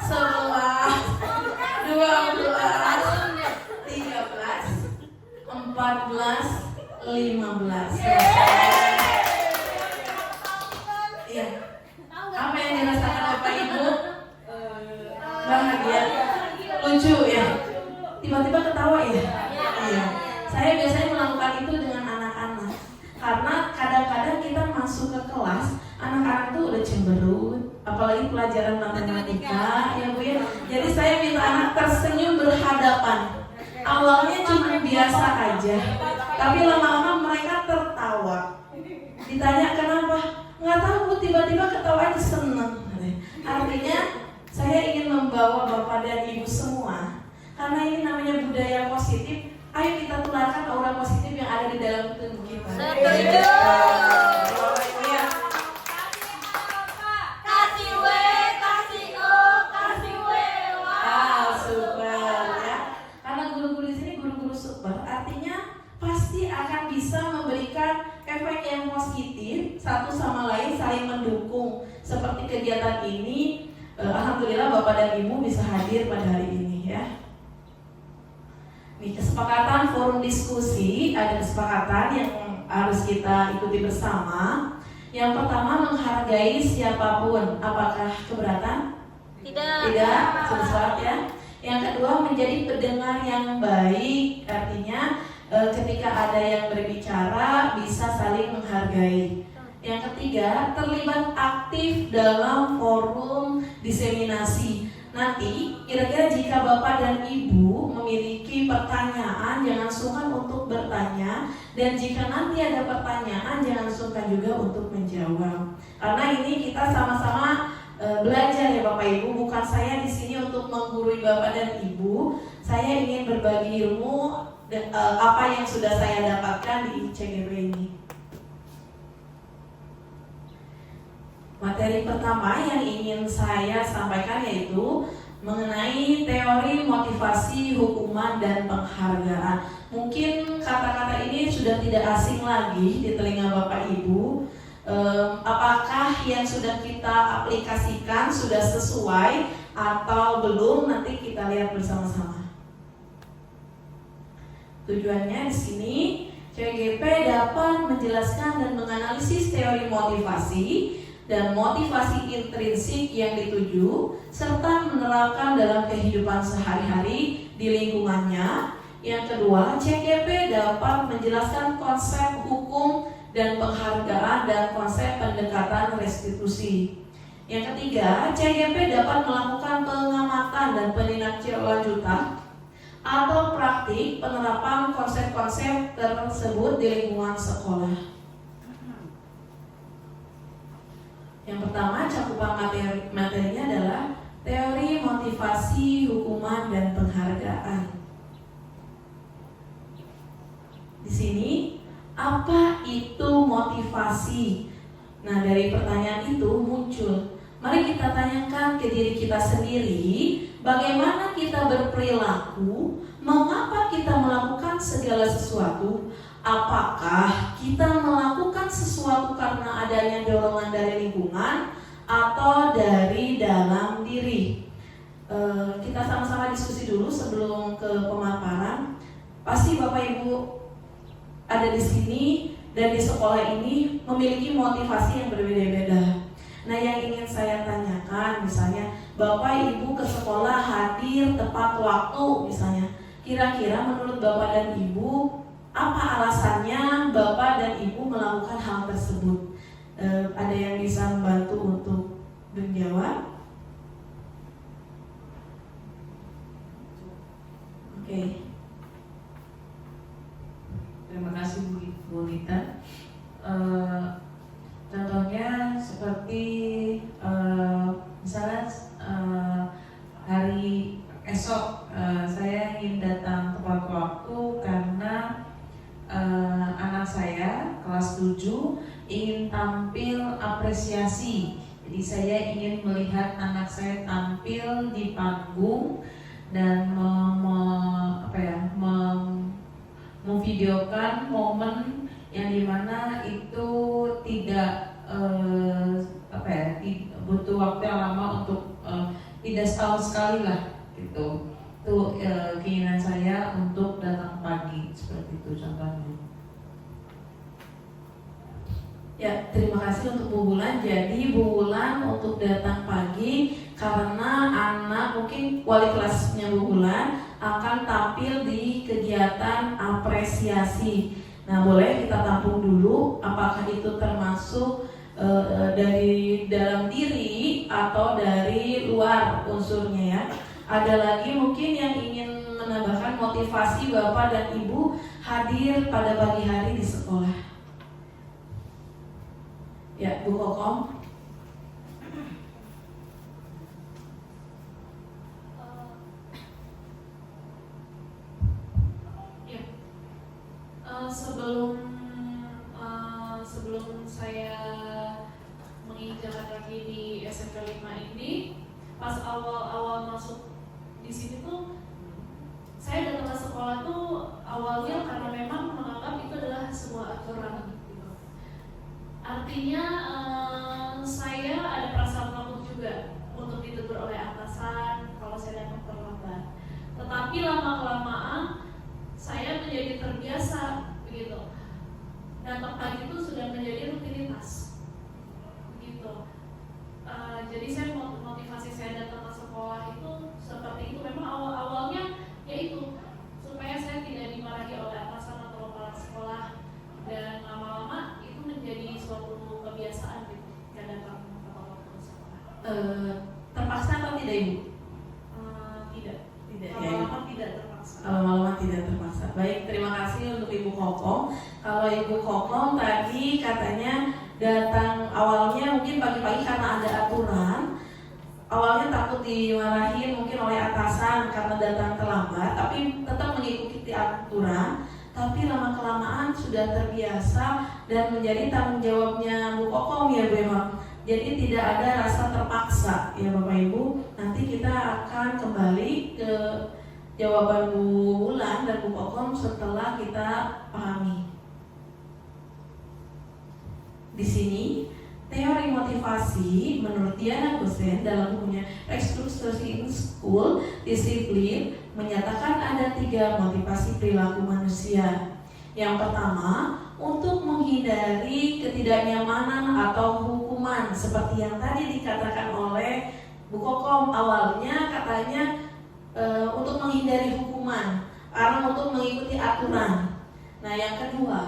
11, 12, 13, 14, 15. Iya. Apa yang dirasakan Bapak Ibu? Bahagia, lucu ya. Tiba-tiba ketawa ya. Iya. Saya biasanya melakukan itu dengan anak-anak. Karena kadang-kadang kita masuk ke kelas, anak-anak tuh udah cemberut, apalagi pelajaran matematika, ya Bu ya. Jadi saya minta anak tersenyum berhadapan. Awalnya cuma biasa aja, tapi lama-lama mereka tertawa. Ditanya kenapa? Nggak tahu Bu, tiba-tiba ketawa aja seneng. Artinya saya ingin membawa Bapak dan Ibu semua, karena ini namanya budaya positif. Ayo kita tularkan aura positif yang ada di dalam tubuh kita. Setuju. Ya. Kasih W, kasih O, kasih W. Super ya. Karena guru-guru di sini guru-guru super, artinya pasti akan bisa memberikan efek yang positif, satu sama lain saling mendukung. Seperti kegiatan ini, alhamdulillah Bapak dan Ibu bisa hadir pada hari ini ya. Nih, kesepakatan forum diskusi, ada kesepakatan yang harus kita ikuti bersama. Yang pertama, menghargai siapapun. Apakah keberatan? Tidak, sesuatu ya. Yang kedua, menjadi pendengar yang baik. Artinya ketika ada yang berbicara bisa saling menghargai. Yang ketiga, terlibat aktif dalam forum diseminasi. Nanti kira-kira jika Bapak dan Ibu memiliki pertanyaan, jangan sungkan untuk bertanya. Dan jika nanti ada pertanyaan, jangan sungkan juga untuk menjawab. Karena ini kita sama-sama belajar ya Bapak Ibu. Bukan saya di sini untuk menggurui Bapak dan Ibu. Saya ingin berbagi ilmu apa yang sudah saya dapatkan di CGP ini. Materi pertama yang ingin saya sampaikan yaitu mengenai teori motivasi, hukuman, dan penghargaan. Mungkin kata-kata ini sudah tidak asing lagi di telinga Bapak Ibu. Apakah yang sudah kita aplikasikan sudah sesuai atau belum? Nanti kita lihat bersama-sama. Tujuannya di sini CGP dapat menjelaskan dan menganalisis teori motivasi dan motivasi intrinsik yang dituju, serta menerapkan dalam kehidupan sehari-hari di lingkungannya. Yang kedua, CGP dapat menjelaskan konsep hukum dan penghargaan dan konsep pendekatan restitusi. Yang ketiga, CGP dapat melakukan pengamatan dan penindaklanjutan atau praktik penerapan konsep-konsep tersebut di lingkungan sekolah. Yang pertama, cakupan materinya adalah Teori motivasi, hukuman, dan penghargaan. Di sini, apa itu motivasi? Nah, dari pertanyaan itu muncul. Mari kita tanyakan ke diri kita sendiri, bagaimana kita berperilaku, mengapa kita melakukan segala sesuatu, apakah kita melakukan sesuatu karena adanya dorongan dari lingkungan atau dari dalam diri. Kita sama-sama diskusi dulu sebelum ke pemaparan. Pasti Bapak Ibu ada di sini dan di sekolah ini memiliki motivasi yang berbeda-beda. Nah, yang ingin saya tanyakan, misalnya Bapak Ibu ke sekolah hadir tepat waktu, misalnya, kira-kira menurut Bapak dan Ibu apa alasannya Bapak dan Ibu melakukan hal tersebut? Ada yang bisa membantu untuk menjawab? Oke. Terima kasih Bu Nita. Contohnya seperti misalnya hari esok saya ingin datang tepat waktu karena anak saya kelas 7 ingin tampil apresiasi. Jadi saya ingin melihat anak saya tampil di panggung dan memvideokan momen yang dimana itu tidak butuh waktu yang lama untuk tidak setahun sekali lah gitu. Itu keinginan saya untuk datang pagi seperti itu contohnya. Ya, terima kasih untuk Bu Bulan. Jadi Bu Bulan untuk datang pagi karena anak mungkin wali kelasnya Bu Bulan akan tampil di kegiatan apresiasi. Nah, boleh kita tampung dulu apakah itu termasuk dari dalam diri atau dari luar unsurnya ya. Ada lagi mungkin yang ingin menambahkan motivasi Bapak dan Ibu hadir pada pagi hari di sekolah. Ya, Bu Kokom. Sebelum saya menginjak kaki di SMK 5 ini, pas awal masuk di sini tuh saya datang ke sekolah tuh awalnya karena memang menganggap itu adalah sebuah aturan gitu. Artinya saya ada perasaan takut juga untuk ditegur oleh atasan kalau saya datang terlambat. Tetapi lama-kelamaan saya menjadi terbiasa begitu. Datang pagi itu sudah menjadi rutinitas begitu. Jadi saya motivasi saya datang ke sekolah itu seperti itu. Memang awalnya yaitu supaya saya tidak dimarahi oleh atasan atau kepala sekolah, dan lama-lama itu menjadi suatu kebiasaan gitu. Saya datang tepat waktu ke sekolah. Terpaksa atau tidak Ibu? Tidak. Lama-lama tidak terpaksa. Lama-lama tidak terpaksa. Baik, terima kasih untuk Ibu Kokom. Kalau Ibu Kokom tadi katanya datang awalnya mungkin pagi-pagi karena ada aturan. Awalnya takut dimarahin mungkin oleh atasan karena datang terlambat, tapi tetap mengikuti aturan. Tapi lama-kelamaan sudah terbiasa dan menjadi tanggung jawabnya Bu Kokom ya Bu Emma. Jadi tidak ada rasa terpaksa ya Bapak Ibu. Nanti kita akan kembali ke jawaban Bu Wulan dan Bu Kokom setelah kita pahami. Di sini teori motivasi menurut Diana Gosen dalam bukunya Restructuring School Discipline menyatakan ada 3 motivasi perilaku manusia. Yang pertama, untuk menghindari ketidaknyamanan atau hukuman seperti yang tadi dikatakan oleh Bu Kokom awalnya katanya untuk menghindari hukuman karena untuk mengikuti aturan. Nah, yang kedua,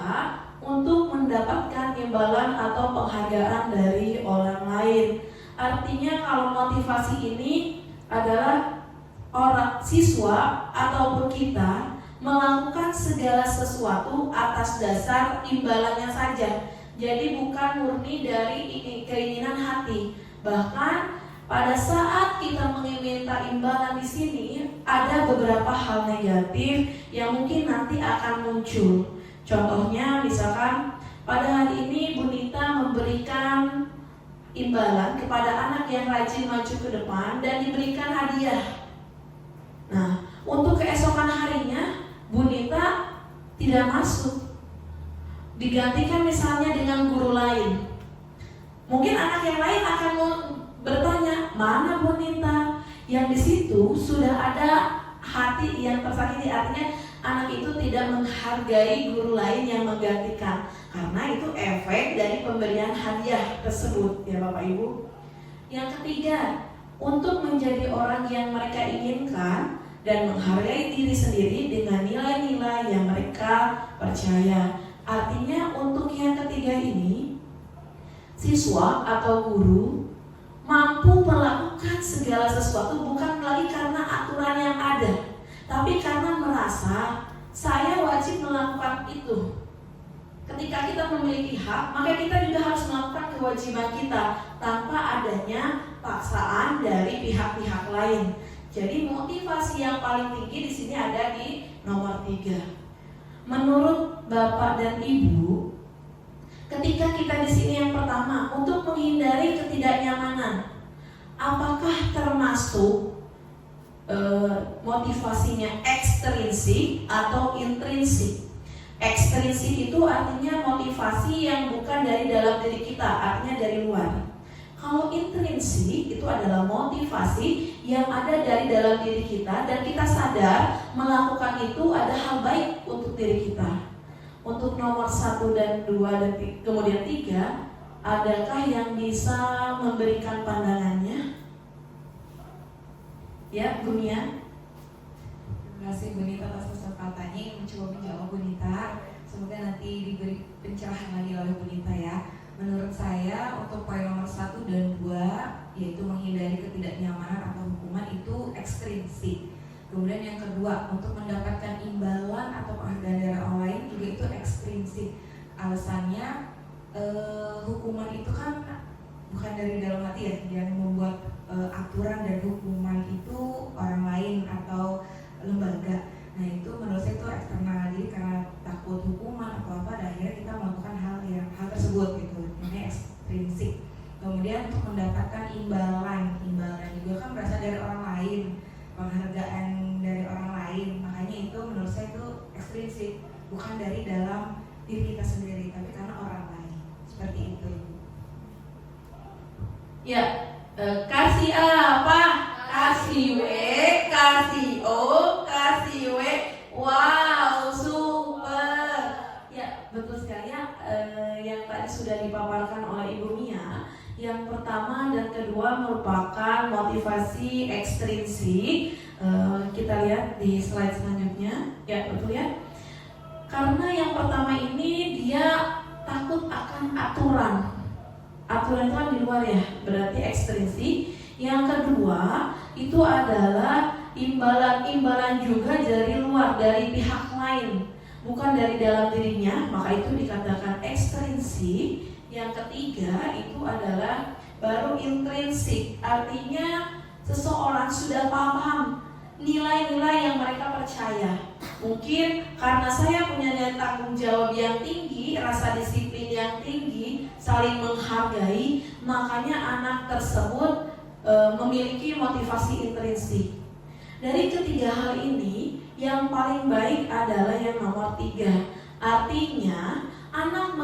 untuk mendapatkan imbalan atau penghargaan dari orang lain. Artinya kalau motivasi ini adalah orang siswa ataupun kita melakukan segala sesuatu atas dasar imbalannya saja. Jadi bukan murni dari keinginan hati. Bahkan pada saat kita meminta imbalan di sini, ada beberapa hal negatif yang mungkin nanti akan muncul. Contohnya, misalkan pada hari ini Bu Nita memberikan imbalan kepada anak yang rajin maju ke depan dan diberikan hadiah. Nah, untuk keesokan harinya Bu Nita tidak masuk, digantikan misalnya dengan guru lain. Mungkin anak yang lain akan bertanya, mana Bu Nita? Yang di situ sudah ada hati yang tersakiti, artinya anak itu tidak menghargai guru lain yang menggantikan, karena itu efek dari pemberian hadiah tersebut, ya Bapak Ibu. Yang ketiga, untuk menjadi orang yang mereka inginkan dan menghargai diri sendiri dengan nilai-nilai yang mereka percaya. Artinya untuk yang ketiga ini, siswa atau guru mampu melakukan segala sesuatu bukan lagi karena aturan yang ada, tapi karena merasa saya wajib melakukan itu. Ketika kita memiliki hak, maka kita juga harus melakukan kewajiban kita tanpa adanya paksaan dari pihak-pihak lain. Jadi motivasi yang paling tinggi di sini ada di nomor 3. Menurut Bapak dan Ibu, ketika kita di sini yang pertama untuk menghindari ketidaknyamanan, apakah termasuk motivasinya ekstrinsik atau intrinsik? Ekstrinsik itu artinya motivasi yang bukan dari dalam diri kita, artinya dari luar. Kalau intrinsik itu adalah motivasi yang ada dari dalam diri kita dan kita sadar melakukan itu ada hal baik untuk diri kita. Untuk nomor 1 dan 2 dan kemudian 3, adakah yang bisa memberikan pandangannya? Ya, Bu Nia. Terima kasih Bu Nita atas kesempatannya, mencoba menjawab Bu Nita. Semoga nanti diberi pencerahan lagi oleh Bu Nita ya. Menurut saya untuk poin nomor 1 dan 2, yaitu menghindari ketidaknyamanan atau hukuman, itu ekstrinsik. Kemudian yang kedua, untuk mendapatkan imbalan atau penghargaan dari orang lain juga itu ekstrinsik. Alasannya hukuman itu kan bukan dari dalam hati ya, yang membuat aturan dan hukuman itu orang lain atau lembaga. Nah itu menurut saya itu eksternal, jadi karena takut hukuman atau apa, dan akhirnya kita melakukan hal tersebut gitu, namanya ekstrinsik. Kemudian untuk mendapatkan imbalan juga kan berasal dari orang lain, penghargaan dari orang lain, makanya itu menurut saya itu ekstrinsik, bukan dari dalam diri kita sendiri, tapi karena orang lain. Seperti itu. Ya, kasih apa? Kasih W, kasih O, kasih W. Wow, super. Ya, betul sekali ya. Yang tadi sudah dipaparkan oleh Ibu Mia, yang pertama dan kedua merupakan motivasi ekstrinsik. Kita lihat di slide selanjutnya. Ya, betul ya. Karena yang pertama ini dia takut akan aturan. Aturan itu kan di luar ya, berarti ekstrinsik. Yang kedua itu adalah imbalan juga dari luar, dari pihak lain, bukan dari dalam dirinya, maka itu dikatakan ekstrinsik. Yang ketiga itu adalah baru intrinsik, artinya seseorang sudah paham nilai-nilai yang mereka percaya. Mungkin karena saya punya nilai tanggung jawab yang tinggi, rasa disiplin yang tinggi, saling menghargai, makanya anak tersebut memiliki motivasi intrinsik. Dari ketiga hal ini, yang paling baik adalah yang nomor 3. Artinya, anak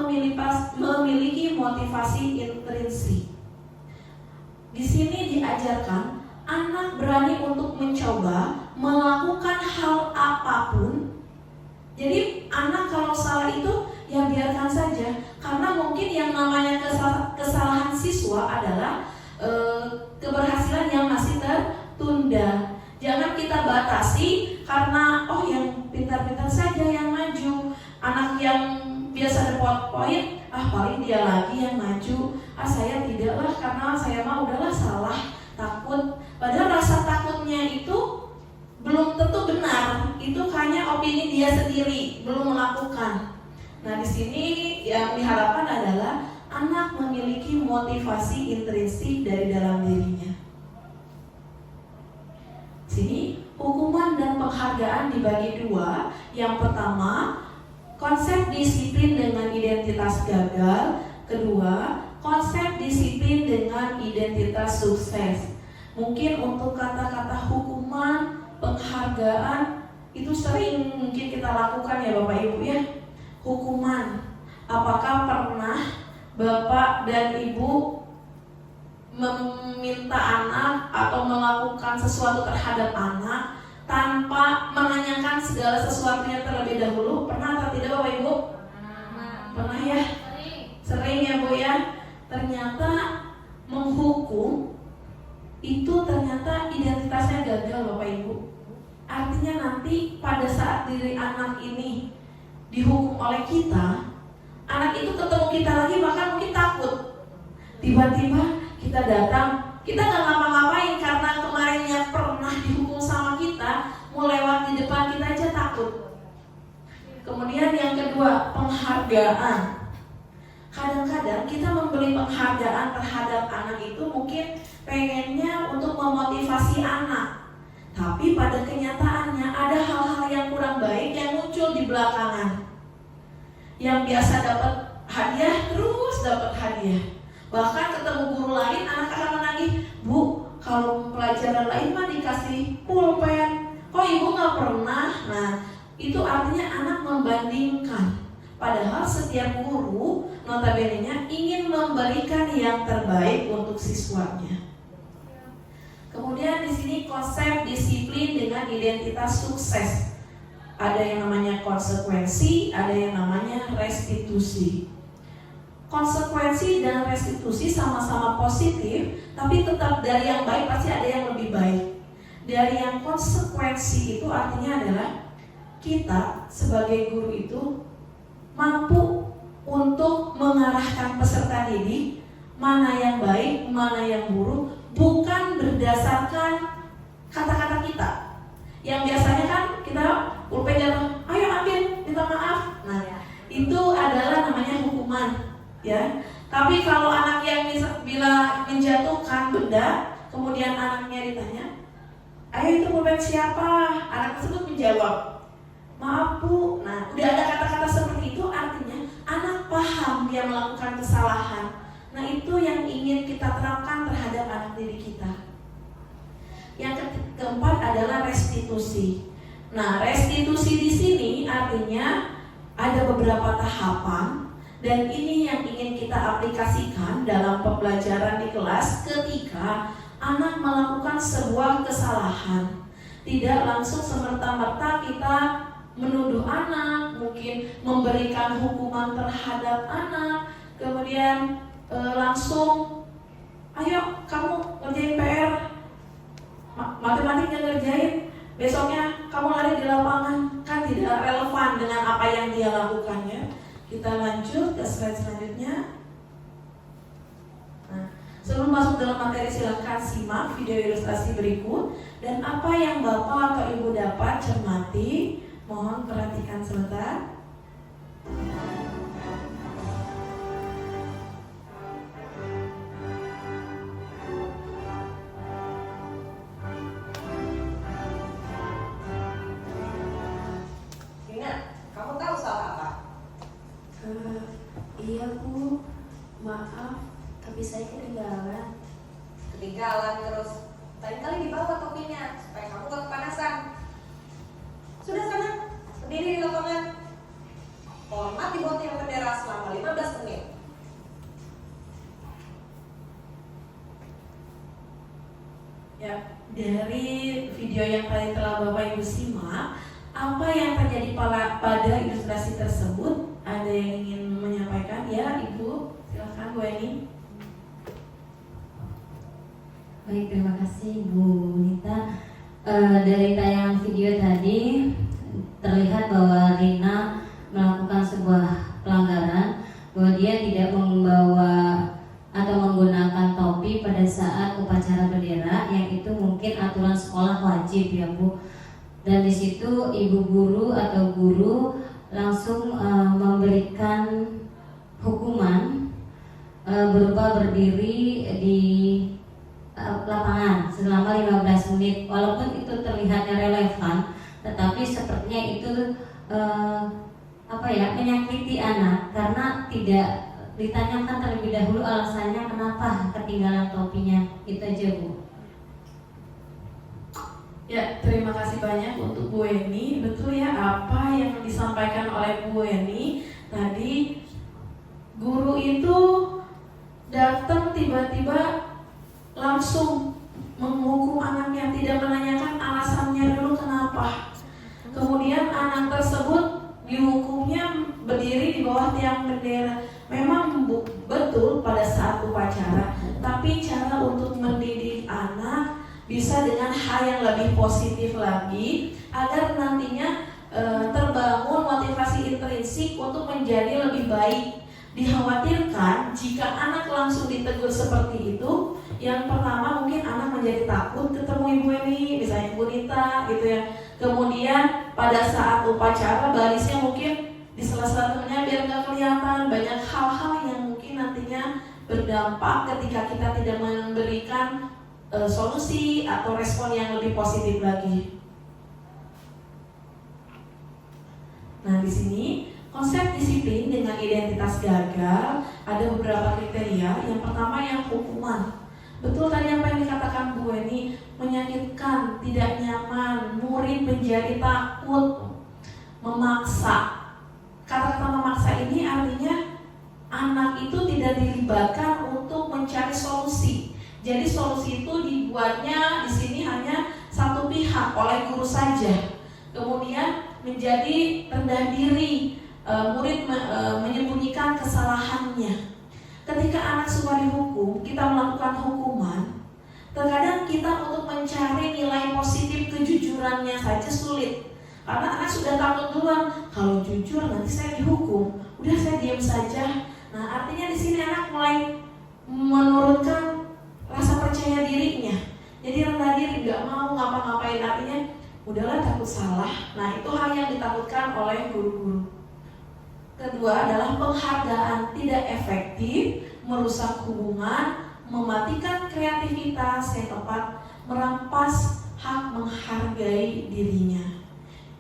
memiliki motivasi intrinsik. Di sini diajarkan anak berani untuk mencoba melakukan hal apapun. Jadi anak kalau salah itu ya biarkan saja, karena mungkin yang namanya kesalahan siswa adalah keberhasilan yang masih tertunda. Jangan kita batasi karena yang pintar-pintar saja yang maju. Anak yang biasa dapat poin, paling dia lagi yang maju. Saya tidaklah, karena saya mah udahlah salah, takut. Padahal rasa takutnya itu belum tentu benar. Itu hanya opini dia sendiri, belum melakukan. Nah, di sini yang diharapkan adalah anak memiliki motivasi intrinsik dari dalam dirinya. hukuman dan penghargaan dibagi dua. Yang pertama, konsep disiplin dengan identitas gagal. Kedua, konsep disiplin dengan identitas sukses. Mungkin untuk kata-kata hukuman, penghargaan itu sering mungkin kita lakukan ya Bapak Ibu ya. Hukuman, apakah pernah Bapak dan Ibu meminta anak atau melakukan sesuatu terhadap anak tanpa menanyakan segala sesuatunya terlebih dahulu? Pernah atau tidak Bapak Ibu? Pernah ya? Sering ya Bu ya. Ternyata menghukum itu ternyata identitasnya gagal Bapak Ibu. Artinya nanti pada saat diri anak ini dihukum oleh kita, anak itu ketemu kita lagi bahkan mungkin takut. Tiba-tiba kita datang, kita gak ngapa-ngapain karena kemarinnya pernah dihukum sama kita, mau lewat di depan kita aja takut. Kemudian yang kedua, penghargaan. Kadang-kadang kita memberi penghargaan terhadap anak itu mungkin pengennya untuk memotivasi anak, tapi pada kenyataannya ada hal-hal yang kurang baik yang muncul di belakangan. Yang biasa dapat hadiah terus dapat hadiah, bahkan ketemu guru lain anak akan menagih, "Bu, kalau pelajaran lain mah dikasih pulpen, kok ibu gak pernah?" Nah, itu artinya anak membandingkan. Padahal setiap guru notabene-nya ingin memberikan yang terbaik untuk siswanya. Kemudian di sini konsep disiplin dengan identitas sukses. Ada yang namanya konsekuensi, ada yang namanya restitusi. Konsekuensi dan restitusi sama-sama positif, tapi tetap dari yang baik pasti ada yang lebih baik. Dari yang konsekuensi itu artinya adalah kita sebagai guru itu mampu untuk mengarahkan peserta didik mana yang baik, mana yang buruk, bukan berdasarkan kata-kata kita. Yang biasanya kan kita pulpen jatuh, "Ayo ambil, minta maaf." Nah, itu adalah namanya hukuman, ya. Tapi kalau anak yang bila menjatuhkan benda, kemudian anaknya ditanya, "Ayo itu pulpen siapa?" Anak tersebut menjawab, "Maaf Bu." Nah, udah ada kata-kata seperti itu, artinya anak paham dia melakukan kesalahan. Nah, itu yang ingin kita terapkan terhadap anak didik kita. Yang keempat adalah restitusi. Nah, restitusi di sini artinya ada beberapa tahapan, dan ini yang ingin kita aplikasikan dalam pembelajaran di kelas ketika anak melakukan sebuah kesalahan. Tidak langsung semerta-merta kita menuduh anak, mungkin memberikan hukuman terhadap anak, kemudian langsung, "Ayo kamu ngerjain PR, matematik yang ngerjain, besoknya kamu lari di lapangan." Kan tidak relevan dengan apa yang dia lakukannya. Kita lanjut ke slide selanjutnya. Nah, sebelum masuk dalam materi silakan simak video ilustrasi berikut, dan apa yang Bapak atau Ibu dapat cermati, mohon perhatikan sebentar. Kamu tahu salah apa? Iya Bu, maaf, tapi saya ketinggalan. Ketinggalan terus. Lain kali dibawa topinya supaya kamu gak kepanasan. Sudah sana, berdiri di lapangan. Hormati tiang bendera selama 15 menit. Ya, dari video yang tadi telah Bapak Ibu simak, apa yang terjadi pada ilustrasi tersebut? Ada yang ingin menyampaikan? Ya, Ibu, silakan Bu Eni. Baik, terima kasih Bu Nita. Dari tayangan video tadi terlihat bahwa Rina melakukan sebuah pelanggaran, bahwa dia tidak membawa atau menggunakan topi pada saat upacara bendera, yang itu mungkin aturan sekolah wajib ya Bu. Dan di situ ibu guru atau guru langsung memberikan hukuman berupa berdiri di lapangan selama 15 menit. Walaupun itu terlihatnya sepertinya itu menyakiti anak karena tidak ditanyakan terlebih dahulu alasannya kenapa ketinggalan topinya. Itu aja, Bu. Ya, terima kasih banyak untuk Bu Eni. Betul ya apa yang disampaikan oleh Bu Eni tadi. Guru itu datang tiba-tiba langsung menghukum anaknya, tidak menanyakan alasannya dulu kenapa. Kemudian anak tersebut dihukumnya berdiri di bawah tiang bendera. Memang betul pada saat upacara, tapi cara untuk mendidik anak bisa dengan hal yang lebih positif lagi agar nantinya terbangun motivasi intrinsik untuk menjadi lebih baik. Dikhawatirkan jika anak langsung ditegur seperti itu, yang pertama mungkin anak menjadi takut ketemu Ibu Eni, misalnya Bu Nita gitu ya. Kemudian pada saat upacara barisnya mungkin di sela-sela temennya biar nggak kelihatan. Banyak hal-hal yang mungkin nantinya berdampak ketika kita tidak memberikan solusi atau respon yang lebih positif lagi. Nah, di sini konsep disiplin dengan identitas gagal ada beberapa kriteria. Yang pertama yang hukuman. Betul tadi apa yang dikatakan Bu Eni, menyakitkan, tidak nyaman, murid menjadi takut, memaksa. Kata-kata memaksa ini artinya anak itu tidak dilibatkan untuk mencari solusi. Jadi solusi itu dibuatnya di sini hanya satu pihak oleh guru saja. Kemudian menjadi rendah diri, murid menyembunyikan kesalahannya. Ketika anak suka dihukum, kita melakukan hukuman. Terkadang kita untuk mencari nilai positif kejujurannya saja sulit. Karena anak sudah takut duluan, kalau jujur nanti saya dihukum. Udah saya diam saja. Nah, artinya di sini anak mulai menurunkan rasa percaya dirinya. Jadi rendah diri, nggak mau ngapa-ngapain, artinya udahlah takut salah. Nah, itu hal yang ditakutkan oleh guru-guru. Kedua adalah penghargaan tidak efektif, merusak hubungan, mematikan kreativitas, yang keempat merampas hak menghargai dirinya.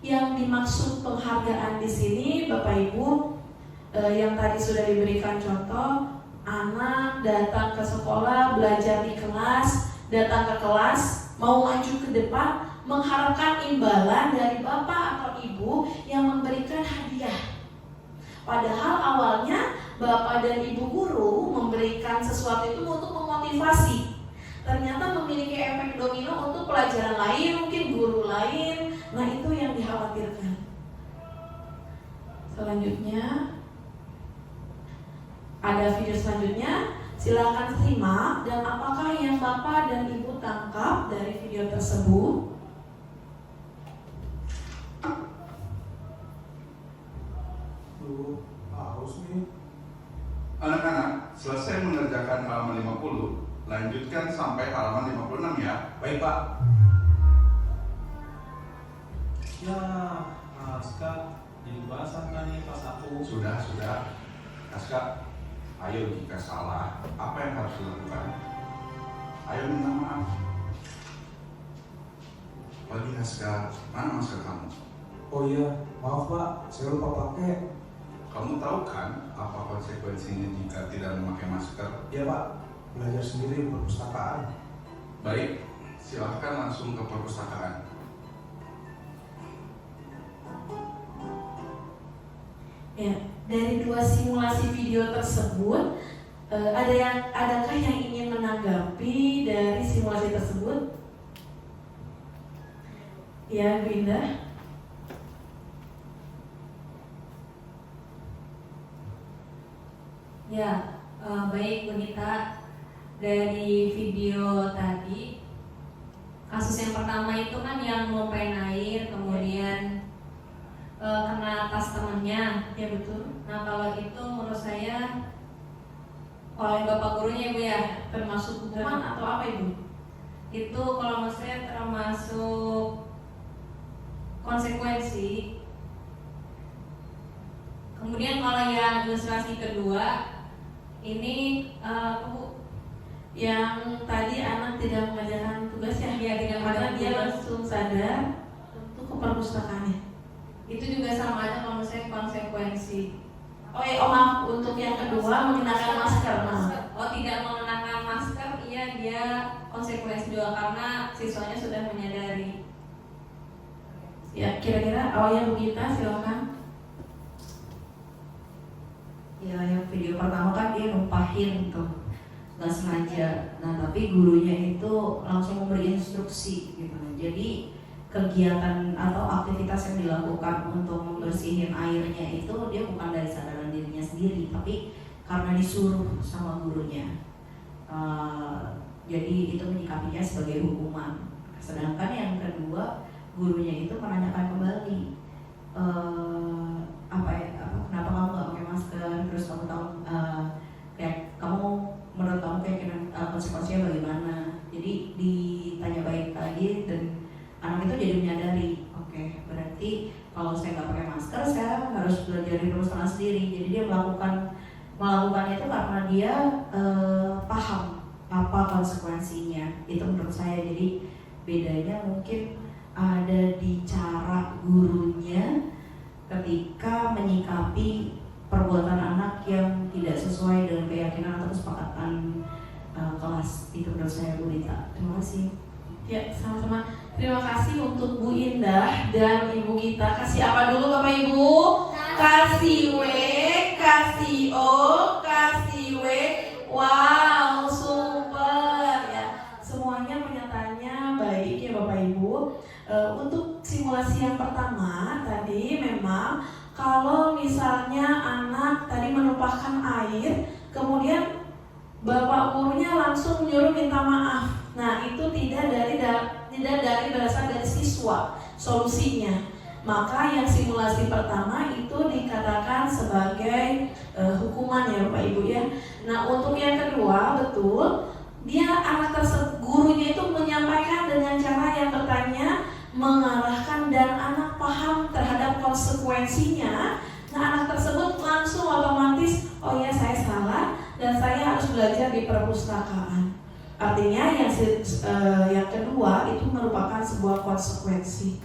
Yang dimaksud penghargaan di sini, Bapak Ibu, yang tadi sudah diberikan contoh, anak datang ke sekolah, belajar di kelas, datang ke kelas, mau maju ke depan, mengharapkan imbalan dari bapak atau ibu yang memberikan hadiah. Padahal awalnya bapak dan ibu guru memberikan sesuatu itu untuk memotivasi. Ternyata memiliki efek domino untuk pelajaran lain, mungkin guru lain. Nah, itu yang dikhawatirkan. Selanjutnya ada video selanjutnya. Silakan simak dan apakah yang bapak dan ibu tangkap dari video tersebut. Haus nih. Anak-anak, selesai mengerjakan halaman 50, lanjutkan sampai halaman 56 ya. Baik, Pak. Ya, Aska, jadi basah kan nih pas aku. Sudah. Aska, ayo jika salah, apa yang harus dilakukan? Ayo minta maaf. Lagi Aska, mana masker kamu? Oh iya, maaf Pak, saya lupa pakai. Kamu tahu kan apa konsekuensinya jika tidak memakai masker? Iya Pak, belajar sendiri di perpustakaan. Baik, silahkan langsung ke perpustakaan. Ya, dari dua simulasi video tersebut, adakah yang ingin menanggapi dari simulasi tersebut? Ya, Bu Indah. Ya, baik Bu Nita. Dari video tadi, kasus yang pertama itu kan yang numpain air, kemudian kena tas temennya. Ya, betul. Nah, kalau itu menurut saya oleh bapak gurunya Bu ya, Termasuk hukuman atau apa Ibu? itu kalau menurut saya termasuk konsekuensi. Kemudian kalau yang ilustrasi kedua ini Bu, yang tadi anak tidak mengerjakan tugas ya, tidak karena mengerjakan dia tugas. langsung sadar untuk ke perpustakaannya. konsekuensi. Oh ya, maaf, untuk yang kedua menggunakan masker. Oh, tidak mengenakan masker, iya dia konsekuensi juga karena siswanya sudah menyadari. Ya, kira-kira awalnya Bu Gita, silakan. Ya, yang video pertama kan dia numpahin tuh, nggak sengaja. Nah, tapi gurunya itu langsung memberi instruksi gitu. Jadi kegiatan atau aktivitas yang dilakukan untuk membersihin airnya itu dia bukan dari sadaran dirinya sendiri, tapi karena disuruh sama gurunya. Jadi itu menyikapinya sebagai hukuman. Sedangkan yang kedua, gurunya itu menanyakan kembali, kenapa kamu nggak pakai masker, terus kamu tahu kayak kamu menurut kamu keyakinan konsekuensinya bagaimana. Jadi ditanya baik lagi dan anak itu jadi menyadari, oke, berarti kalau saya nggak pakai masker saya harus belajar di rumah tangan sendiri. Jadi dia melakukannya itu karena dia paham apa konsekuensinya. Itu menurut saya. Jadi bedanya mungkin ada di cara gurunya ketika menyikapi perbuatan anak yang tidak sesuai dengan keyakinan atau kesepakatan kelas. Itu menurut saya, Bu Rita. Terima kasih. Ya, sama-sama. Terima kasih untuk Bu Indah dan Ibu Gita. Kasih apa dulu Bapak Ibu? Kasih W, kasih O, kasih W. Wow, super ya. Semuanya penyatannya baik ya Bapak Ibu. Untuk simulasi yang pertama tadi memang kalau misalnya anak tadi menumpahkan air, kemudian bapak gurunya langsung menyuruh minta maaf. Nah, itu tidak dari berasal dari siswa solusinya. Maka yang simulasi pertama itu dikatakan sebagai hukuman ya Bapak Ibu ya. Nah, untuk yang kedua betul dia anak tersebut gurunya itu menyampaikan dengan cara yang bertanya, mengarahkan dan anak paham terhadap konsekuensinya. Nah, anak tersebut langsung otomatis, oh ya saya salah dan saya harus belajar di perpustakaan. Artinya yang kedua itu merupakan sebuah konsekuensi.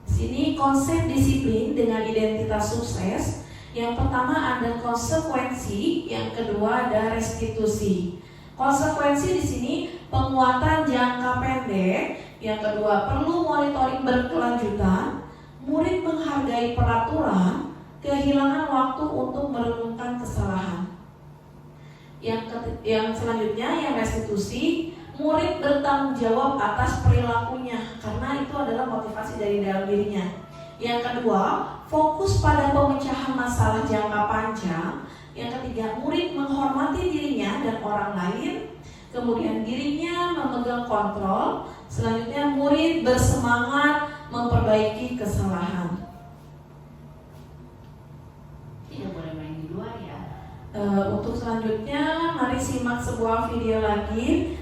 Sini konsep disiplin dengan identitas sukses. Yang pertama ada konsekuensi, yang kedua ada restitusi. Konsekuensi di sini penguatan jangka pendek, yang kedua perlu monitoring berkelanjutan, murid menghargai peraturan, kehilangan waktu untuk merenungkan kesalahan. Yang selanjutnya yang restitusi, murid bertanggung jawab atas perilakunya karena itu adalah motivasi dari dalam dirinya. Yang kedua, fokus pada pemecahan masalah jangka panjang. Yang ketiga, murid menghormati dirinya dan orang lain. Kemudian dirinya memegang kontrol. Selanjutnya murid bersemangat memperbaiki kesalahan. Tidak boleh main di luar ya. Untuk selanjutnya mari simak sebuah video lagi.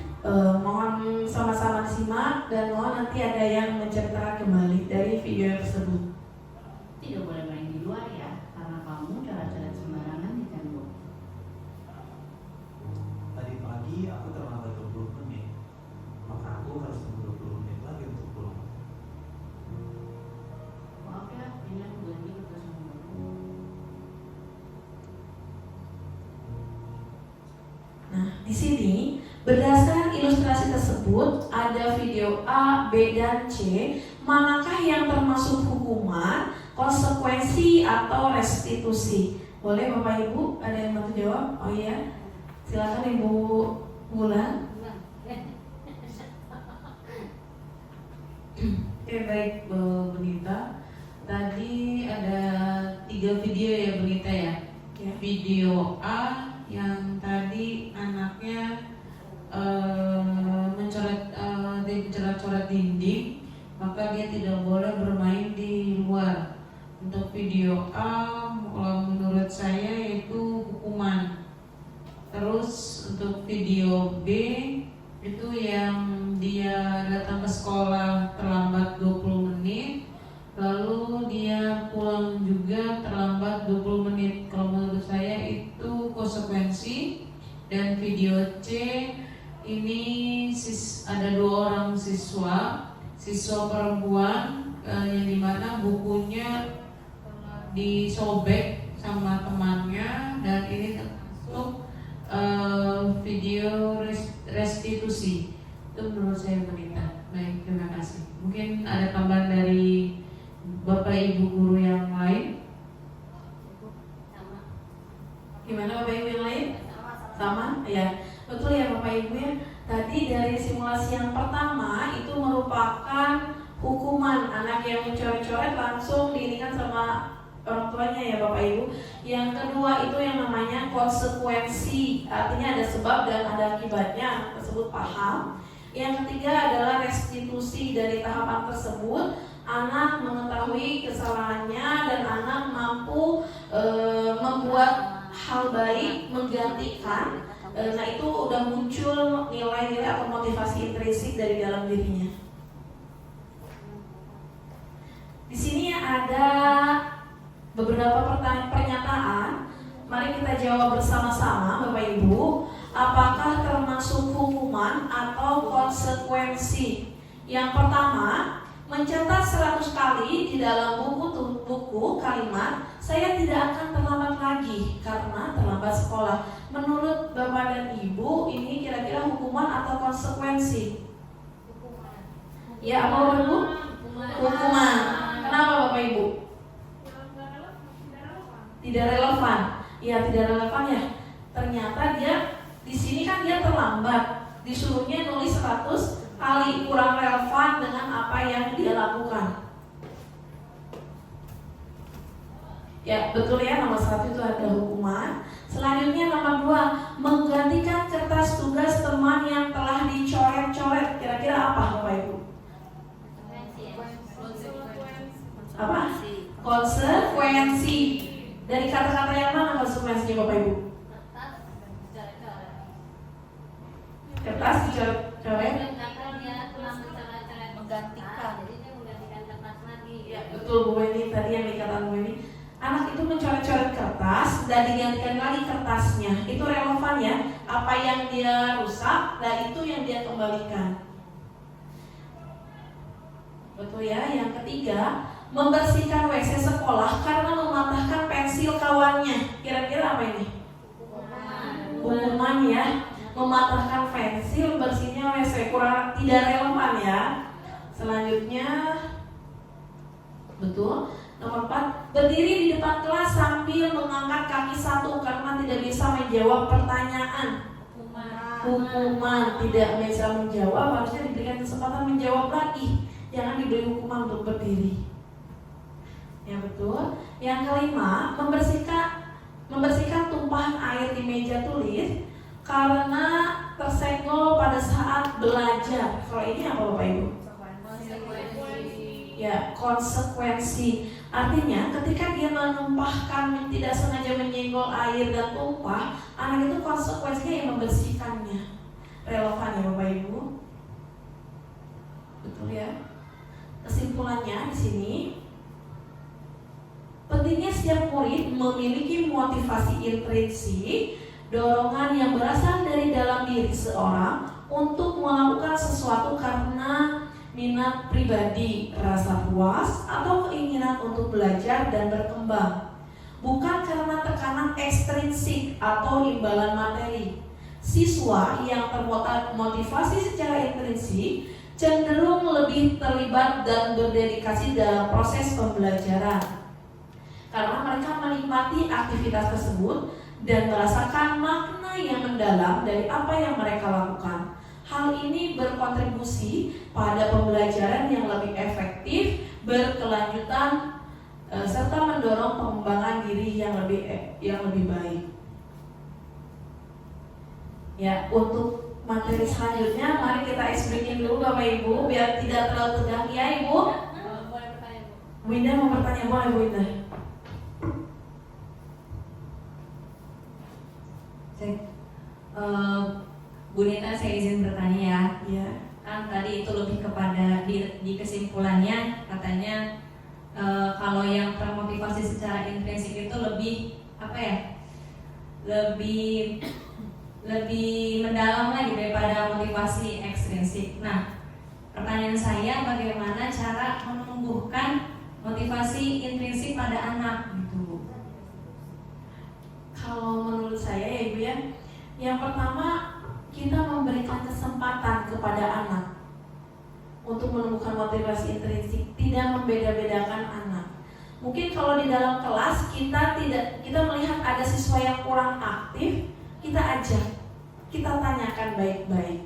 Mohon sama-sama disimak dan mohon nanti ada yang menceritakan kembali dari video tersebut. Tidak boleh main di luar ya, karena kamu jalan-jalan sembarangan di tembok. Tadi pagi aku terlambat 20 menit, maka aku harus tunggu 20 menit lagi untuk pulang. Maaf ya, ini aku ganti ke semua. Nah, di sini berdasarkan ilustrasi tersebut ada video A, B, dan C. Manakah yang termasuk hukuman, konsekuensi, atau restitusi? Boleh Bapak Ibu, ada yang mau jawab? Oh iya, silakan Ibu Bulan. Oke, baik Bu Nita. Tadi ada 3 video ya Bu Nita ya. Video A yang tadi anaknya mencoret-coret dinding, maka dia tidak boleh bermain di luar. Untuk video A, kalau menurut saya itu hukuman. Terus untuk video B itu yang dia datang ke sekolah terlambat 20 menit, lalu dia pulang juga terlambat 20 menit. Kalau menurut saya itu konsekuensi. Dan video C ini ada 2 orang siswa. siswa perempuan yang dimana bukunya disobek sama temannya, dan ini termasuk video restitusi. Itu menurut saya wanita. Baik, terima kasih. Mungkin ada tambahan dari Bapak Ibu guru yang lain? Gimana Bapak Ibu yang lain? Sama? Ya, betul ya Bapak Ibu ya. Tadi dari simulasi yang pertama itu merupakan hukuman, anak yang mencoret-coret langsung diinikan sama orang tuanya ya Bapak Ibu. Yang kedua itu yang namanya konsekuensi, artinya ada sebab dan ada akibatnya, anak tersebut paham. Yang ketiga adalah restitusi, dari tahapan tersebut anak mengetahui kesalahannya dan anak mampu membuat hal baik, menggantikan. Nah itu udah muncul nilai-nilai atau motivasi intrinsik dari dalam dirinya. Di sini ada beberapa pernyataan. Mari kita jawab bersama-sama Bapak Ibu. Apakah termasuk hukuman atau konsekuensi? Yang pertama, mencatat 100 kali di dalam buku kalimat saya tidak akan terlambat lagi karena terlambat sekolah. Menurut Bapak dan Ibu, ini kira-kira hukuman atau konsekuensi? Ya, apa Bapak Ibu? Hukuman. Kenapa Bapak Ibu? Tidak relevan. Ya, tidak relevan ya. Ternyata dia di sini kan dia terlambat. Disuruhnya nulis 100 kali, kurang relevan dengan apa yang dia lakukan. Ya, betul ya, nomor 1 itu ada hukuman. Selanjutnya nomor 2, menggantikan kertas tugas teman yang telah dicoret-coret. Kira-kira apa Bapak Ibu? Apa? Konsekuensi. Dari kata-kata yang mana konsekuensinya Bapak Ibu? Kertas dicoret-coret. Menggantikan. Jadi dia menggantikan kertas lagi. Ya, betul Bu Weni, tadi yang dikatakan Bu Weni. Anak itu mencoret-coret kertas dan digantikan lagi kertasnya. Itu relevan ya. Apa yang dia rusak dan itu yang dia kembalikan. Betul ya. Yang ketiga, membersihkan WC sekolah karena mematahkan pensil kawannya. Kira-kira apa ini? Hukuman ya. Mematahkan pensil, bersihnya WC, kurang, tidak relevan ya. Selanjutnya, betul. Nomor 4, berdiri di depan kelas sambil mengangkat kaki satu karena tidak bisa menjawab pertanyaan. Hukuman, tidak bisa menjawab, harusnya diberikan kesempatan menjawab lagi. Jangan diberi hukuman untuk berdiri. Ya betul. Yang kelima, membersihkan tumpahan air di meja tulis karena tersenggol pada saat belajar. Kalau ini apa Bapak Ibu? Ya, konsekuensi. Artinya ketika dia menumpahkan, tidak sengaja menyenggol air dan tumpah, anak itu konsekuensinya yang membersihkannya. Relevan ya Bapak Ibu? Betul ya? Kesimpulannya di sini, pentingnya setiap murid memiliki motivasi intrinsik, dorongan yang berasal dari dalam diri seorang untuk melakukan sesuatu karena minat pribadi, rasa puas, atau keinginan untuk belajar dan berkembang, bukan karena tekanan ekstrinsik atau imbalan materi. Siswa yang termotivasi secara intrinsik cenderung lebih terlibat dan berdedikasi dalam proses pembelajaran karena mereka menikmati aktivitas tersebut dan merasakan makna yang mendalam dari apa yang mereka lakukan. Hal ini berkontribusi pada pembelajaran yang lebih efektif, berkelanjutan, serta mendorong pengembangan diri yang lebih baik. Ya, untuk materi selanjutnya, mari kita ice breaking dulu Bapak Ibu, biar tidak terlalu tegang ya Ibu. Boleh bertanya Bu. Bu Indah mau bertanya, boleh Bu Indah? Bu Nita, saya izin bertanya ya. Iya. Kan tadi itu lebih kepada di kesimpulannya katanya kalau yang termotivasi secara intrinsik itu lebih apa ya? Lebih mendalam lagi daripada motivasi ekstrinsik. Nah, pertanyaan pertanyaan saya, bagaimana cara menumbuhkan motivasi intrinsik pada anak gitu. Kalau menurut saya ya Ibu ya, yang pertama kita memberikan kesempatan kepada anak untuk menumbuhkan motivasi intrinsik, tidak membeda-bedakan anak. Mungkin kalau di dalam kelas kita melihat ada siswa yang kurang aktif, kita ajak, kita tanyakan baik-baik.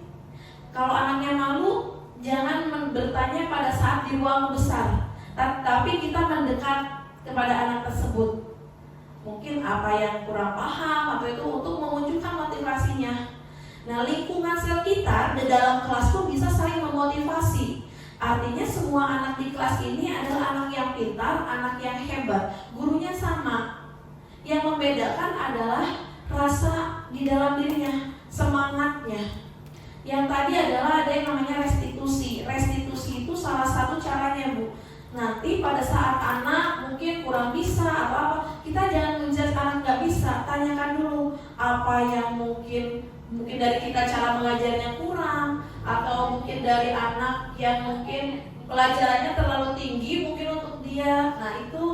Kalau anaknya malu, jangan bertanya pada saat di ruang besar, tapi kita mendekat kepada anak tersebut. Mungkin apa yang kurang paham atau itu untuk memunculkan motivasinya. Nah, lingkungan sekitar di dalam kelas pun bisa saling memotivasi. Artinya semua anak di kelas ini adalah anak yang pintar, anak yang hebat. Gurunya sama. Yang membedakan adalah rasa di dalam dirinya, semangatnya. Yang tadi adalah ada yang namanya restitusi. Restitusi itu salah satu caranya, Bu. Nanti pada saat anak mungkin kurang bisa atau apa, kita jangan menjudge anak nggak bisa. Tanyakan dulu apa yang mungkin dari kita cara mengajarnya kurang, atau mungkin dari anak yang mungkin pelajarannya terlalu tinggi mungkin untuk dia. Nah, itu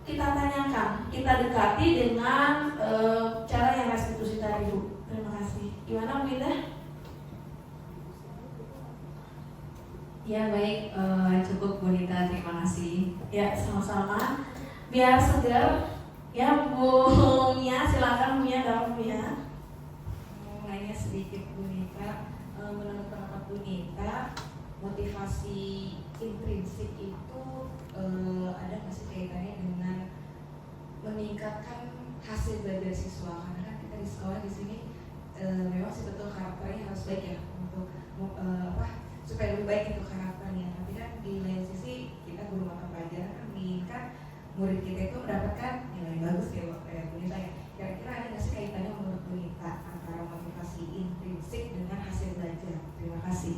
kita tanyakan, kita dekati dengan cara yang restitusi tadi, Bu. Terima kasih. Gimana, Bu Indah? Ya baik, cukup Bu Nita, terima kasih. Ya, sama-sama. Biar segar. Ya, Bu Mia, silakan Bu Mia, kamu Mia. Mau nanya sedikit Bu Nita, menurut pendapat Bu Nita, motivasi intrinsik itu ada nggak sih kaitannya dengan meningkatkan hasil belajar siswa? Karena kan kita di sekolah di sini memang sebetulnya karakternya harus baik ya untuk supaya lebih baik itu karakternya. Tapi kan di lain sisi kita guru mata pelajaran kan menginginkan murid kita itu mendapatkan nilai bagus ya Bu Nita ya. Kira-kira ada nggak sih kaitannya menurut Bu Nita antara motivasi intrinsik dengan hasil belajar? Terima kasih.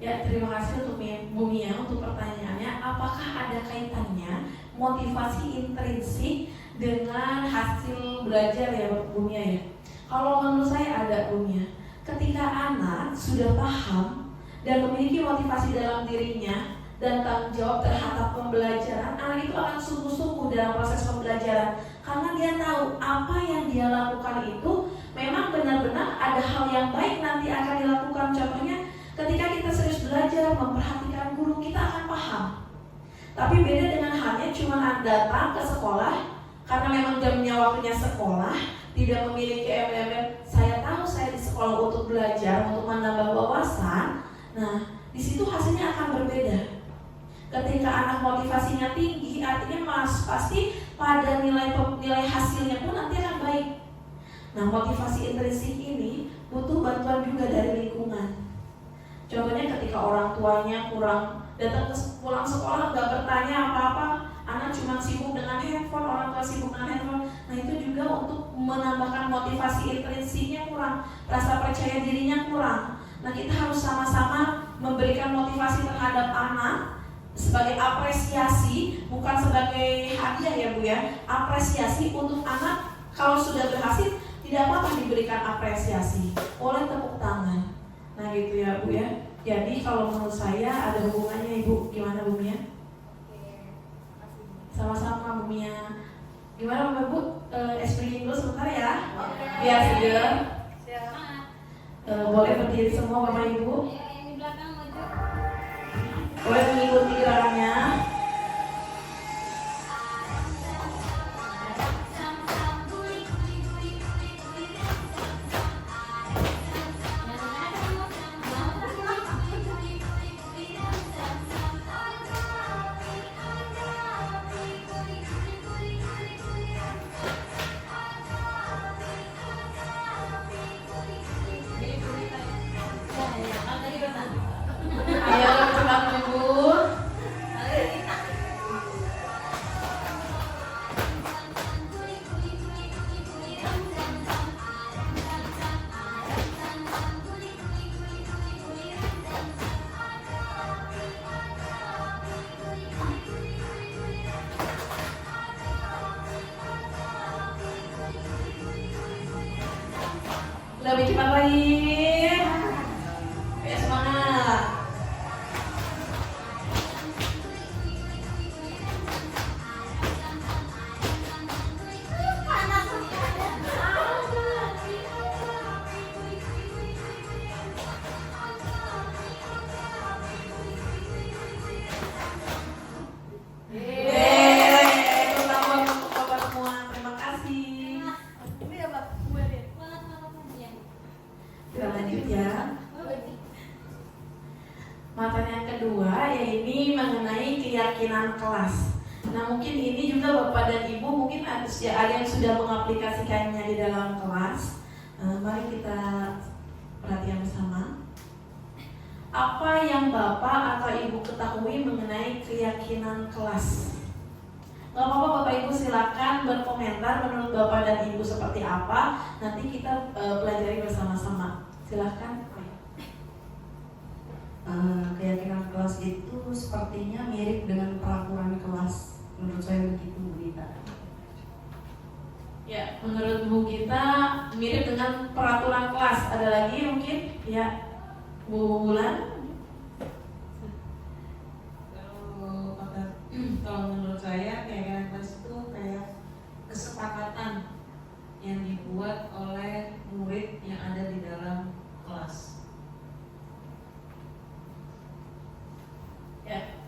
Ya, terima kasih untuk Bu Mia untuk pertanyaannya. Apakah ada kaitannya motivasi intrinsik dengan hasil belajar ya Bu Mia ya? Kalau menurut saya ada, Bu Mia. Ketika anak sudah paham dan memiliki motivasi dalam dirinya dan tanggung jawab terhadap pembelajaran, anak itu akan sungguh-sungguh dalam proses pembelajaran karena dia tahu apa yang dia lakukan itu memang benar-benar ada hal yang baik nanti akan dilakukan. Contohnya ketika kita serius belajar, memperhatikan guru, kita akan paham. Tapi beda dengan halnya cuma datang ke sekolah karena memang jamnya waktunya sekolah, tidak memiliki embel-embel saya tahu saya di sekolah untuk belajar, untuk menambah wawasan. Nah, di situ hasilnya akan berbeda. Ketika anak motivasinya tinggi, artinya pasti pada nilai hasilnya pun nanti akan baik. Nah, motivasi intrinsik ini butuh bantuan juga dari lingkungan. Contohnya ketika orang tuanya pulang sekolah nggak bertanya apa-apa, anak cuma sibuk dengan handphone, orang tua sibuk dengan handphone. Nah, itu juga untuk menambahkan motivasi intrinsiknya kurang, rasa percaya dirinya kurang. Nah, kita harus sama-sama memberikan motivasi terhadap anak sebagai apresiasi, bukan sebagai hadiah ya Bu ya. Apresiasi untuk anak, kalau sudah berhasil tidak apa-apa diberikan apresiasi, boleh tepuk tangan. Nah, gitu ya Bu ya. Jadi kalau menurut saya ada hubungannya Ibu. Gimana Bu Mia? Sama-sama Bu Mia. Gimana Bapak Bu? Speaking dulu sebentar ya. Biar segar. Boleh berdiri semua Bapak Ibu. Boleh mengikuti gerakannya. Ayo cepat Bu. Lebih cepat lagi. Ayo semangat. ini mengenai keyakinan kelas. Nah, mungkin ini juga Bapak dan Ibu mungkin ada yang sudah mengaplikasikannya di dalam kelas. Mari kita perhatikan bersama. Apa yang Bapak atau Ibu ketahui mengenai keyakinan kelas? Gak apa-apa Bapak Ibu silakan berkomentar menurut Bapak dan Ibu seperti apa. Nanti kita pelajari bersama-sama. Silakan. Keyakinan kelas itu sepertinya mirip dengan peraturan kelas. Menurut saya begitu, Bu Rita. Ya, menurut Bu kita mirip dengan peraturan kelas. Ada lagi mungkin? Ya, Bu Bulan. Kalau menurut saya keyakinan kelas itu kayak kesepakatan yang dibuat oleh murid yang ada di dalam kelas. Ya.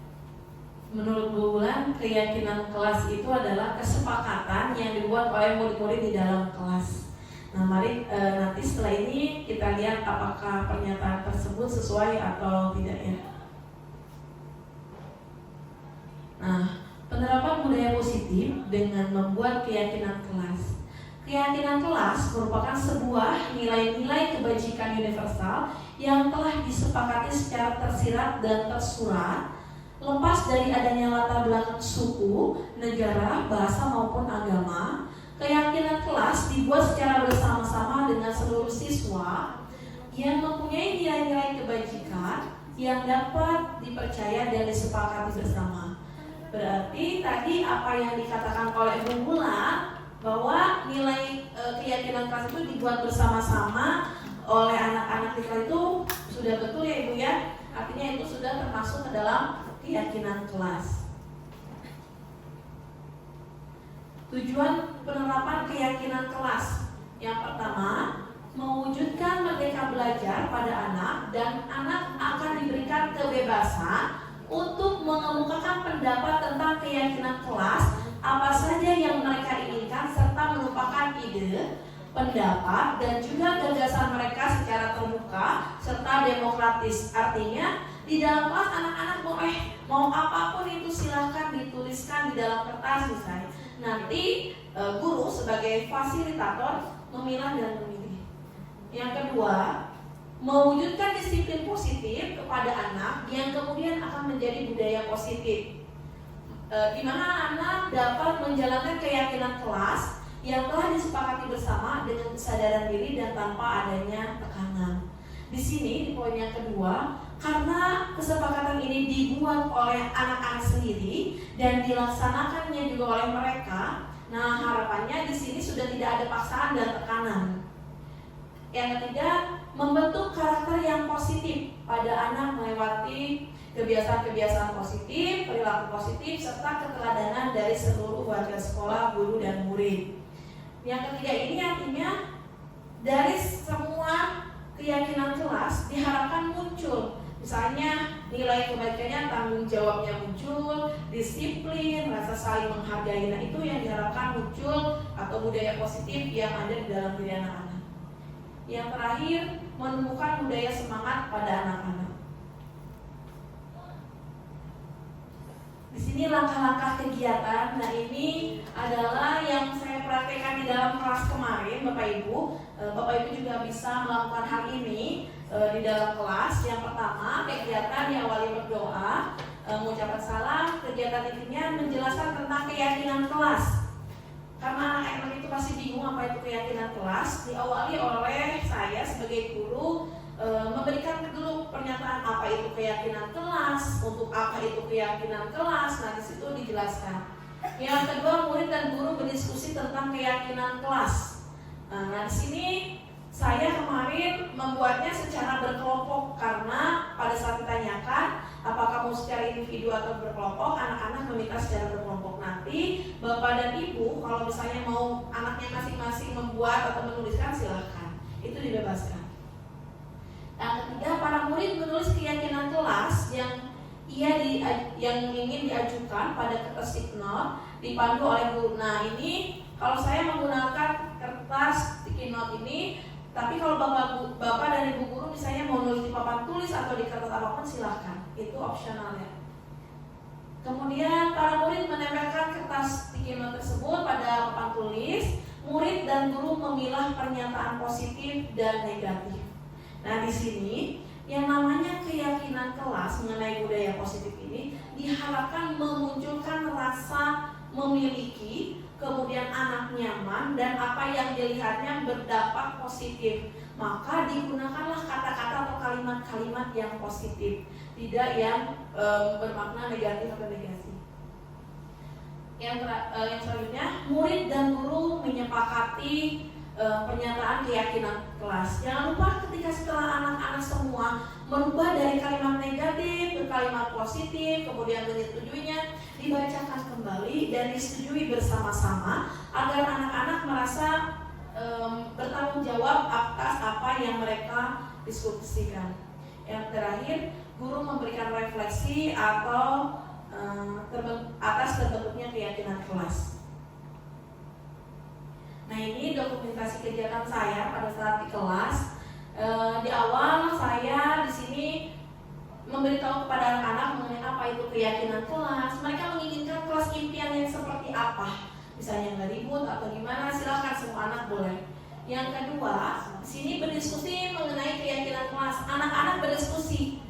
Menurut Bu Bulan, keyakinan kelas itu adalah kesepakatan yang dibuat oleh murid-murid di dalam kelas. Nah, mari nanti setelah ini kita lihat apakah pernyataan tersebut sesuai atau tidak ya. Nah, penerapan budaya positif dengan membuat keyakinan kelas. Keyakinan kelas merupakan sebuah nilai-nilai kebajikan universal yang telah disepakati secara tersirat dan tersurat, lepas dari adanya latar belakang suku, negara, bahasa maupun agama. Keyakinan kelas dibuat secara bersama-sama dengan seluruh siswa yang mempunyai nilai-nilai kebajikan yang dapat dipercaya dan disepakati bersama. Berarti tadi apa yang dikatakan oleh Bu Bulan bahwa nilai keyakinan kelas itu dibuat bersama-sama oleh anak-anak di kelas itu sudah betul ya Ibu ya. Artinya itu sudah termasuk ke dalam keyakinan kelas. Tujuan penerapan keyakinan kelas. Yang pertama, mewujudkan merdeka belajar pada anak dan anak akan diberikan kebebasan untuk mengemukakan pendapat tentang keyakinan kelas apa saja yang mereka inginkan serta menumpahkan ide, pendapat dan juga gagasan mereka secara terbuka serta demokratis. Artinya di dalam kelas anak-anak boleh mau apapun itu silahkan dituliskan di dalam kertas misalnya. Nanti guru sebagai fasilitator memilah dan memilih. Yang kedua, mewujudkan disiplin positif kepada anak yang kemudian akan menjadi budaya positif, di mana anak dapat menjalankan keyakinan kelas yang telah disepakati bersama dengan kesadaran diri dan tanpa adanya tekanan. Di sini di poin yang kedua, karena kesepakatan ini dibuat oleh anak-anak sendiri dan dilaksanakannya juga oleh mereka, nah harapannya di sini sudah tidak ada paksaan dan tekanan. Yang ketiga, membentuk karakter yang positif pada anak melewati kebiasaan-kebiasaan positif, perilaku positif, serta keteladanan dari seluruh warga sekolah, guru, dan murid. Yang ketiga ini artinya dari semua keyakinan kelas diharapkan muncul, misalnya nilai kebaikannya, tanggung jawabnya muncul, disiplin, rasa saling menghargai. Nah itu yang diharapkan muncul atau budaya positif yang ada di dalam diri anak-anak. Yang terakhir, menemukan budaya semangat pada anak-anak. Di sini langkah-langkah kegiatan. Nah ini adalah yang saya praktekkan di dalam kelas kemarin, Bapak Ibu. Bapak Ibu juga bisa melakukan hal ini di dalam kelas. Yang pertama, kegiatan diawali berdoa, mengucapkan salam. Kegiatan intinya menjelaskan tentang keyakinan kelas. Karena anak-anak itu pasti bingung apa itu keyakinan kelas. Diawali oleh saya sebagai guru memberikan dulu pernyataan apa itu keyakinan kelas, untuk apa itu keyakinan kelas. Nah di situ dijelaskan. Yang kedua, murid dan guru berdiskusi tentang keyakinan kelas. Nah di sini saya kemarin membuatnya secara berkelompok karena pada saat ditanyakan apakah mau secara individu atau berkelompok, anak-anak meminta secara berkelompok. Nanti Bapak dan Ibu kalau misalnya mau anaknya masing-masing membuat atau menuliskan silahkan, itu dibebaskan. Yang ketiga, para murid menulis keyakinan kelas yang ingin diajukan pada kertas stick note dipandu oleh guru. Nah ini kalau saya menggunakan kertas sticky note ini, tapi kalau bapak dan ibu guru misalnya mau nulis di papan tulis atau di kertas apapun silahkan, itu opsional ya. tulis, murid dan guru memilah pernyataan positif dan negatif. Nah, di sini yang namanya keyakinan kelas mengenai budaya positif ini diharapkan memunculkan rasa memiliki, kemudian anak nyaman, dan apa yang dilihatnya berdampak positif. Maka digunakanlah kata-kata atau kalimat-kalimat yang positif, tidak yang bermakna negatif atau negasi. Yang selanjutnya, murid dan guru menyepakati pernyataan keyakinan kelas. Jangan lupa ketika setelah anak-anak semua merubah dari kalimat negatif ke kalimat positif, kemudian menyetujuinya, dibacakan kembali dan disetujui bersama-sama agar anak-anak merasa bertanggung jawab atas apa yang mereka diskusikan. Yang terakhir, guru memberikan refleksi atau atas terbentuknya keyakinan kelas. Nah, ini dokumentasi kegiatan saya pada saat di kelas. Di awal saya di sini memberitahu kepada anak-anak mengenai apa itu keyakinan kelas. Mereka menginginkan kelas impian yang seperti apa, misalnya nggak ribut atau gimana, silakan semua anak boleh. Yang kedua, di sini berdiskusi mengenai keyakinan kelas. Anak-anak berdiskusi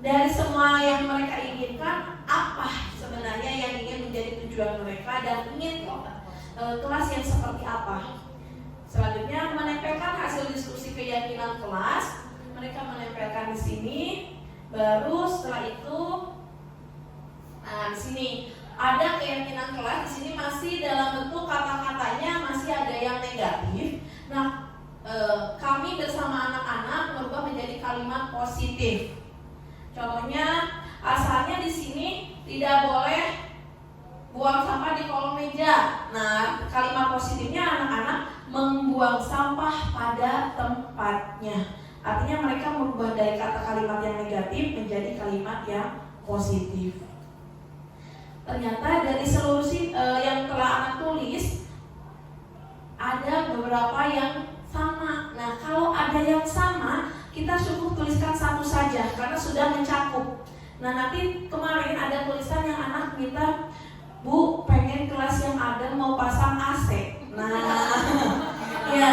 dari semua yang mereka inginkan, apa sebenarnya yang ingin menjadi tujuan mereka dan ingin kelas yang seperti apa. Selanjutnya, menempelkan hasil diskusi keyakinan kelas. Mereka menempelkan di sini. Baru setelah itu, nah di sini ada keyakinan kelas. Di sini masih dalam bentuk kata-katanya masih ada yang negatif. Nah, kami bersama anak-anak merubah menjadi kalimat positif. Contohnya, asalnya di sini tidak boleh buang sampah di kolong meja. Nah, kalimat positifnya anak-anak membuang sampah pada tempatnya. Artinya mereka merubah dari kata kalimat yang negatif menjadi kalimat yang positif. Ternyata dari seluruh yang telah anak tulis, ada beberapa yang sama. Nah, kalau ada yang sama, kita cukup tuliskan satu saja karena sudah mencakup. Nah, nanti kemarin ada tulisan yang anak minta, Bu, pengen kelas yang ada mau pasang AC. Nah, ya,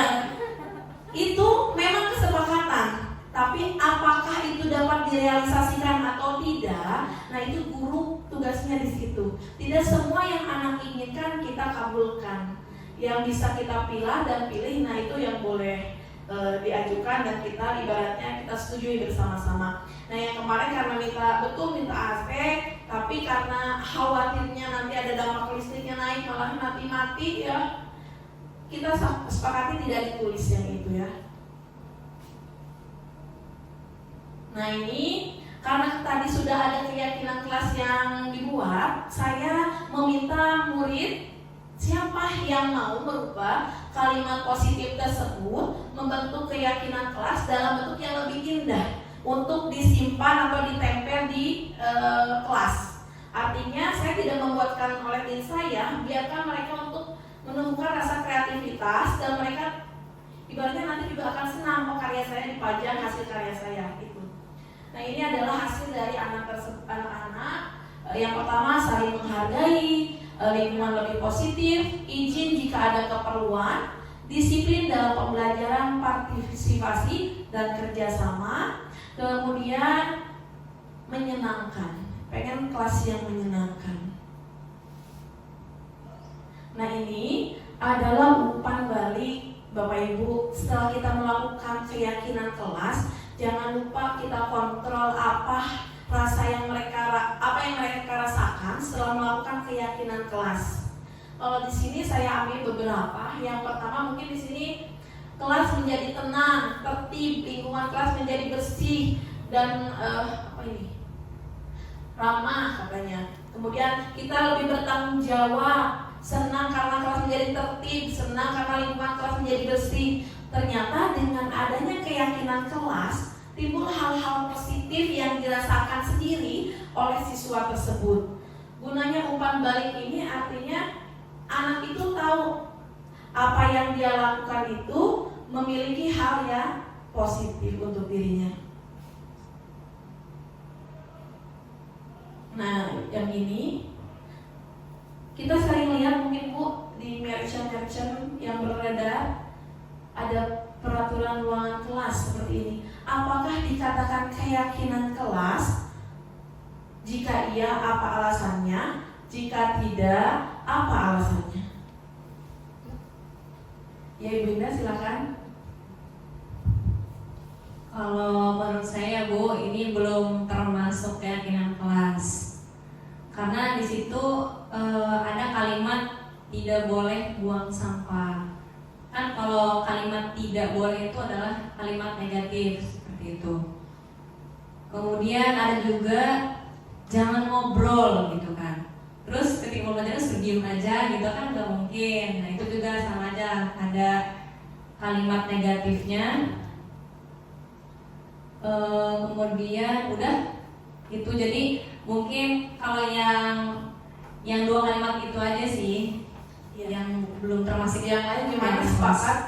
itu memang kesepakatan. Tapi apakah itu dapat direalisasikan atau tidak? Nah, itu guru tugasnya di situ. Tidak semua yang anak inginkan kita kabulkan. Yang bisa kita pilih dan pilih, nah itu yang boleh diajukan dan kita ibaratnya kita setujui bersama-sama. Nah, yang kemarin karena minta AC, tapi karena khawatirnya nanti ada dampak listriknya naik malah mati ya, kita sepakati tidak ditulis yang itu ya. Nah, ini karena tadi sudah ada keyakinan kelas yang dibuat, saya meminta murid siapa yang mau merubah kalimat positif tersebut membentuk keyakinan kelas dalam bentuk yang lebih indah untuk disimpan atau ditempel di kelas. Artinya saya tidak membuatkan oleh diri saya, biarkan mereka untuk menemukan rasa kreativitas dan mereka ibaratnya nanti juga akan senang, oh karya saya dipajang, hasil karya saya gitu. Nah, ini adalah hasil dari anak-anak. Yang pertama, saling menghargai, lingkungan lebih positif, izin jika ada keperluan, disiplin dalam pembelajaran, partisipasi dan kerjasama, kemudian menyenangkan, pengen kelas yang menyenangkan. Nah, ini adalah umpan balik Bapak Ibu. Setelah kita melakukan keyakinan kelas, jangan lupa kita kontrol apa yang mereka rasakan setelah melakukan keyakinan kelas. Kalau di sini saya ambil beberapa. Yang pertama, mungkin di sini kelas menjadi tenang, tertib, lingkungan kelas menjadi bersih dan ramah katanya. Kemudian kita lebih bertanggung jawab, senang karena kelas menjadi tertib, senang karena lingkungan kelas menjadi bersih. Ternyata dengan adanya keyakinan kelas, timbul hal-hal positif yang dirasakan sendiri oleh siswa tersebut. Gunanya umpan balik ini artinya anak itu tahu apa yang dia lakukan itu memiliki hal yang positif untuk dirinya. Nah, yang ini Kita sering lihat mungkin Bu di merchant-merchant yang beredar ada peraturan ruangan kelas seperti ini. Apakah dikatakan keyakinan kelas? Jika iya, apa alasannya? Jika tidak, apa alasannya? Ya Ibu Indah, silakan. Kalau menurut saya Bu, ini belum termasuk keyakinan kelas. Karena di situ ada kalimat tidak boleh buang sampah. Kan kalau kalimat tidak boleh itu adalah kalimat negatif seperti itu. Kemudian ada juga jangan ngobrol gitu kan. Terus ketika mau belajar diem aja gitu kan nggak mungkin. Nah itu juga sama aja, ada kalimat negatifnya. Kemudian udah itu, jadi mungkin kalau yang dua kalimat itu aja sih yang belum termasuk. Yang lain gimana? Sepakat?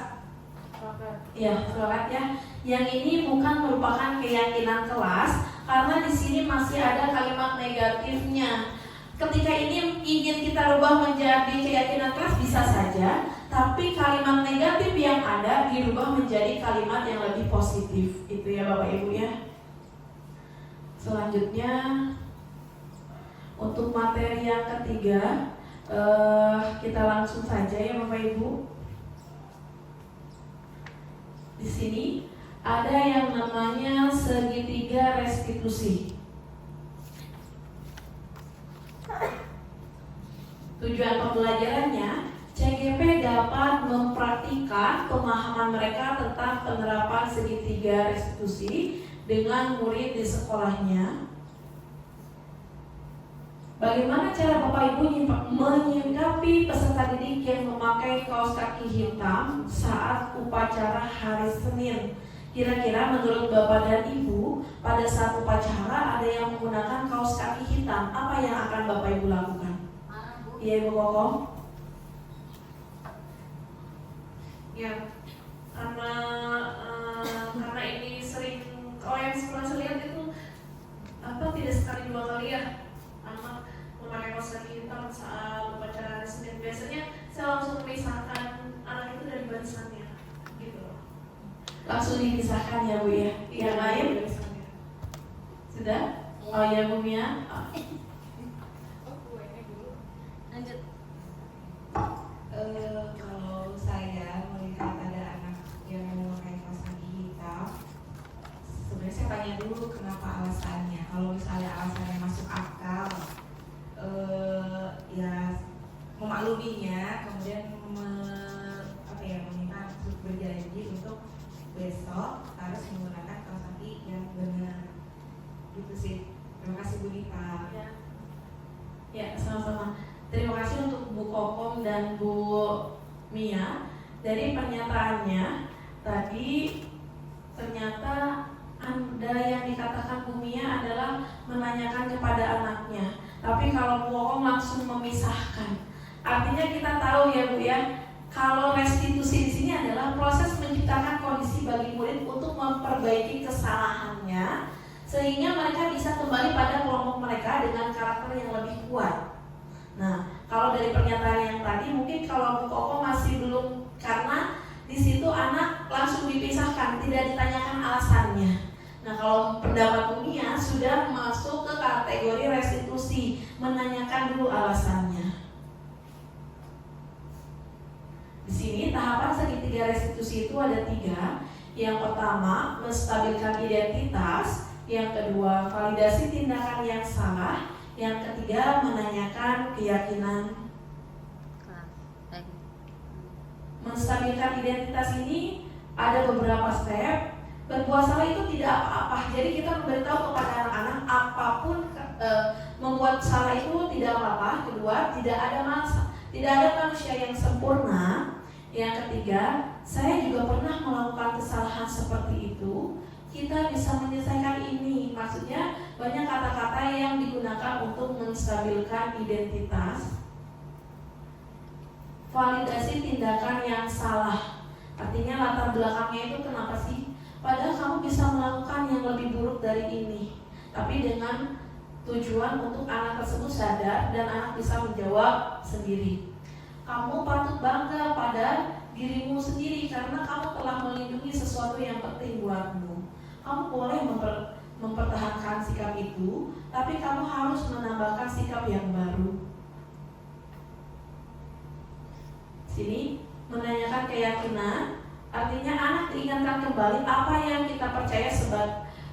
Ya, sepakat ya. Yang ini bukan merupakan keyakinan kelas karena di sini masih ada kalimat negatifnya. Ketika ini ingin kita rubah menjadi keyakinan kelas bisa saja, tapi kalimat negatif yang ada dirubah menjadi kalimat yang lebih positif. Itu ya Bapak Ibu ya. Selanjutnya untuk materi yang ketiga, kita langsung saja ya Bapak Ibu. Di sini ada yang namanya segitiga restitusi. Tujuan pembelajarannya, CGP dapat mempraktikkan pemahaman mereka tentang penerapan segitiga restitusi dengan murid di sekolahnya. Bagaimana cara Bapak Ibu menyikapi peserta didik yang memakai kaos kaki hitam saat upacara hari Senin? Kira-kira menurut Bapak dan Ibu, pada saat upacara ada yang menggunakan kaos kaki hitam, apa yang akan Bapak Ibu lakukan? Iya Ibu Kokom? Ya, karena ini sering, kalau yang pernah saya lihat itu tidak sekali dua kali ya anak memakai kaos kaki hitam saat upacara hari Senin. Biasanya saya langsung memisahkan anak itu dari barisannya gitu loh. Langsung dipisahkan ya Bu ya. Yang lain? Sudah? Oh ya Bu Mia. Lanjut. Kalau saya melihat ada anak yang memakai kaos kaki hitam, sebenarnya saya tanya dulu kenapa alasannya. Kalau misalnya alasannya masuk akal, ya memakluminya, kemudian meminta untuk berjanji untuk besok harus menggunakan kaos kaki yang benar. Gitu sih. Terima kasih Bu Nita. Ya, sama-sama. Terima kasih untuk Bu Kokom dan Bu Mia. Dari pernyataannya tadi ternyata ada yang dikatakan Bu Mia adalah menanyakan kepada anaknya. Tapi kalau Bu Kokom langsung memisahkan. Artinya kita tahu ya Bu ya, kalau restitusi di sini adalah proses menciptakan kondisi bagi murid untuk memperbaiki kesalahannya sehingga mereka bisa kembali pada kelompok mereka dengan karakter yang lebih kuat. Nah, kalau dari pernyataan yang tadi mungkin kalau Bu Koko masih belum, karena di situ anak langsung dipisahkan, tidak ditanyakan alasannya. Nah, kalau pendapat Bu Mia sudah masuk ke kategori restitusi, menanyakan dulu alasannya. Di sini tahapan segitiga restitusi itu ada 3. Yang pertama, menstabilkan identitas. Yang kedua, validasi tindakan yang salah. Yang ketiga, menanyakan keyakinan. Menstabilkan identitas ini ada beberapa step. Berbuat salah itu tidak apa-apa. Jadi kita memberitahu kepada anak-anak apapun membuat salah itu tidak apa-apa. Kedua, tidak ada manusia yang sempurna. Yang ketiga, saya juga pernah melakukan kesalahan seperti itu. Kita bisa menyelesaikan ini. Maksudnya banyak kata-kata yang digunakan untuk menstabilkan identitas. Validasi tindakan yang salah. Artinya latar belakangnya itu kenapa sih? Padahal kamu bisa melakukan yang lebih buruk dari ini. Tapi dengan tujuan untuk anak tersebut sadar sadar dan anak bisa menjawab sendiri. Kamu patut bangga pada dirimu sendiri karena kamu telah melindungi sesuatu yang penting buatmu. Kamu boleh mempertahankan sikap itu, tapi kamu harus menambahkan sikap yang baru. Sini menanyakan keyakinan, artinya anak diingatkan kembali apa yang kita percaya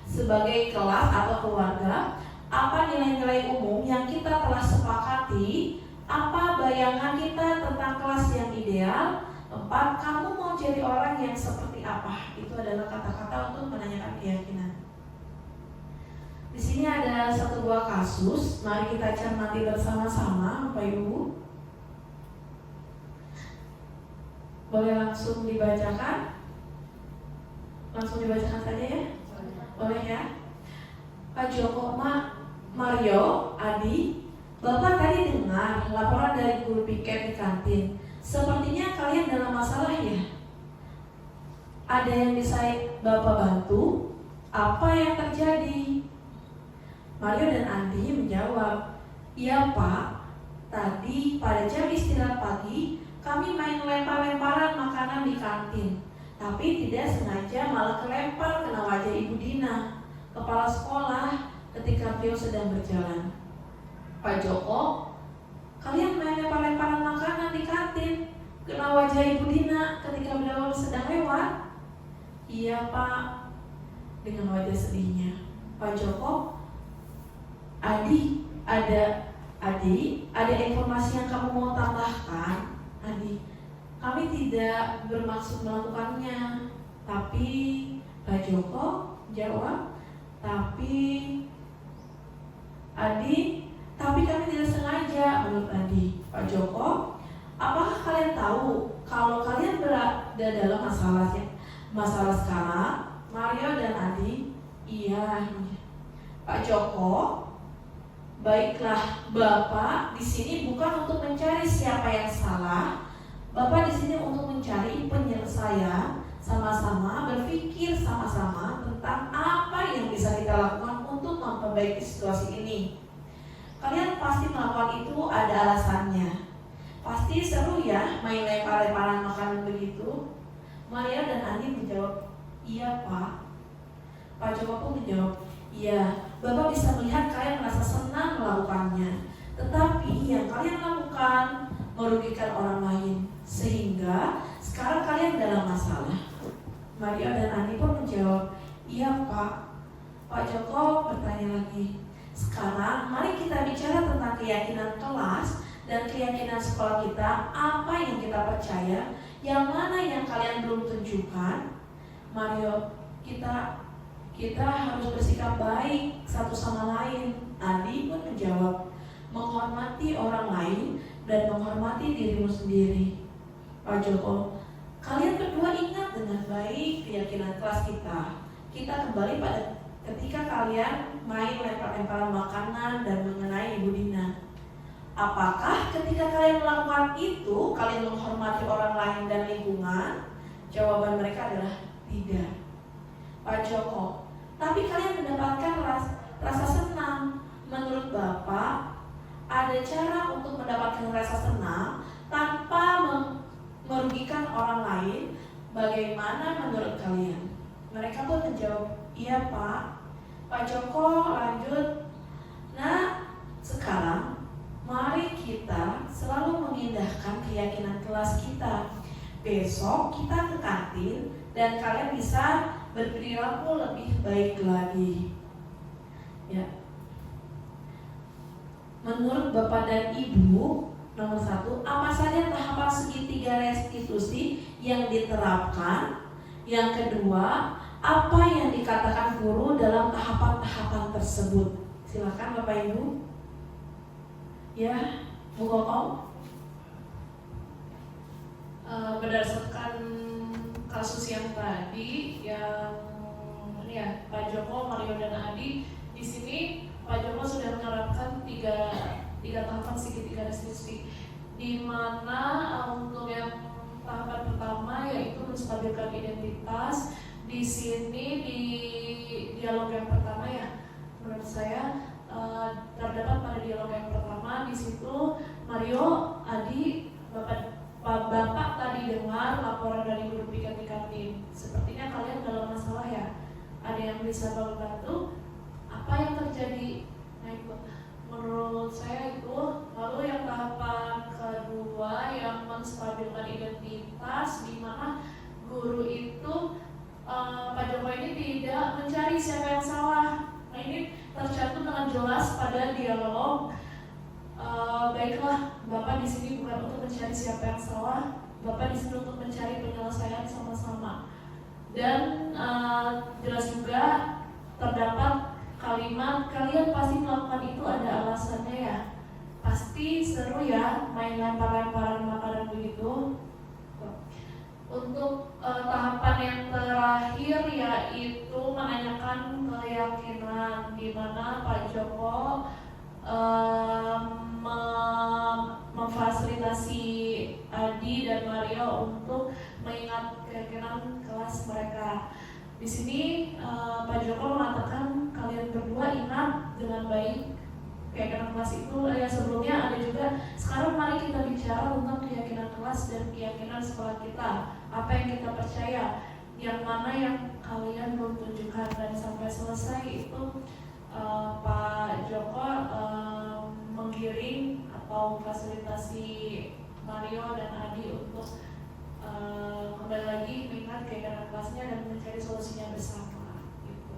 sebagai kelas atau keluarga, apa nilai-nilai umum yang kita telah sepakati, apa bayangan kita tentang kelas yang ideal. 4. Kamu mau jadi orang yang seperti apa? Itu adalah kata-kata untuk menanyakan keyakinan. Di sini ada satu buah kasus, mari kita cermati bersama-sama, Bapak Ibu. Boleh langsung dibacakan? Langsung dibacakan saja ya? Boleh ya? Pak Joko, Mario, Adi, Bapak tadi dengar laporan dari guru piket di kantin. Sepertinya kalian dalam masalah ya? Ada yang bisa Bapak bantu? Apa yang terjadi? Mario dan Andi menjawab, iya Pak, tadi pada jam istirahat pagi kami main lempar-lemparan makanan di kantin. Tapi tidak sengaja malah kelempar kena wajah Ibu Dina, kepala sekolah, ketika beliau sedang berjalan. Pak Joko, kalian main lempar-lemparan makanan di kantin, kena wajah Ibu Dina ketika beliau sedang lewat? Iya Pak, dengan wajah sedihnya. Pak Joko, Adi, ada informasi yang kamu mau tambahkan? Adi, kami tidak bermaksud melakukannya. Tapi Pak Joko jawab, tapi kami tidak sengaja. Menurut Adi. Pak Joko, apakah kalian tahu kalau kalian berada dalam masalah sekarang? Mario dan Adi, iya. Pak Joko, baiklah, Bapak di sini bukan untuk mencari siapa yang salah. Bapak di sini untuk mencari penyelesaian, sama-sama berpikir sama-sama tentang apa yang bisa kita lakukan untuk memperbaiki situasi ini. Kalian pasti melakukan itu ada alasannya. Pasti seru ya main lempar-lemparan makanan begitu. Maria dan Andi menjawab, iya Pak. Pak Joko pun menjawab, iya, Bapak bisa melihat kalian merasa senang melakukannya. Tetapi yang kalian lakukan merugikan orang lain, sehingga sekarang kalian dalam masalah. Maria dan Andi pun menjawab, iya Pak. Pak Joko bertanya lagi, sekarang mari kita bicara tentang keyakinan kelas dan keyakinan sekolah kita. Apa yang kita percaya, yang mana yang kalian belum tunjukkan? Mario, kita harus bersikap baik satu sama lain. Andi pun menjawab, menghormati orang lain dan menghormati dirimu sendiri. Pak Joko, kalian berdua ingat dengan baik keyakinan kelas kita. Kita kembali pada ketika kalian main lempar-lemparan makanan dan mengenai Ibu Dina. Apakah ketika kalian melakukan itu, kalian menghormati orang lain dan lingkungan? Jawaban mereka adalah tidak. Pak Joko, tapi kalian mendapatkan rasa senang. Menurut Bapak, ada cara untuk mendapatkan rasa senang tanpa merugikan orang lain. Bagaimana menurut kalian? Mereka pun menjawab, iya Pak. Pak Joko lanjut, nah sekarang mari kita selalu mengindahkan keyakinan kelas kita. Besok kita ke kantin dan kalian bisa berperilaku lebih baik lagi. Ya. Menurut Bapak dan Ibu, nomor 1, apa saja tahapan segitiga restitusi yang diterapkan? Yang kedua, apa yang dikatakan guru dalam tahapan-tahapan tersebut? Silakan Bapak Ibu. Ya, Bu Koko. Berdasarkan kasus yang tadi, yang ini ya, Pak Joko, Mario dan Adi, di sini Pak Joko sudah menerapkan tiga tahapan segitiga restitusi, di mana untuk yang tahapan pertama yaitu menstabilkan identitas. Di sini di dialog yang pertama ya, menurut saya terdapat pada dialog yang pertama di di situ Mario, Adi, Bapak tadi dengar laporan dari guru piket di kantin. Sepertinya kalian dalam masalah ya. Ada yang bisa bantu? Apa yang terjadi? Nah itu menurut saya itu. Lalu yang tahapan kedua yang menstabilkan identitas, di mana guru itu Pak Joko ini tidak mencari siapa yang salah. Nah ini tercantum dengan jelas pada dialog. Baiklah, Bapak di sini bukan untuk mencari siapa yang salah, Bapak di sini untuk mencari penyelesaian sama-sama. Dan jelas juga terdapat kalimat, kalian pasti melakukan itu ada alasannya ya. Pasti seru ya main lempar-lemparan makanan begitu. Untuk tahapan yang terakhir yaitu menanyakan keyakinan, di mana Pak Joko memfasilitasi Adi dan Mario untuk mengingat keyakinan kelas mereka. Di sini Pak Joko mengatakan kalian berdua ingat dengan baik keyakinan kelas itu. Ya sebelumnya ada juga. Sekarang mari kita bicara tentang keyakinan kelas dan keyakinan sekolah kita. Apa yang kita percaya, yang mana yang kalian belum tunjukkan. Dan sampai selesai itu Pak Joko menggiring atau fasilitasi Mario dan Adi untuk kembali lagi mengingat keyakinan kelasnya dan mencari solusinya bersama. Gitu.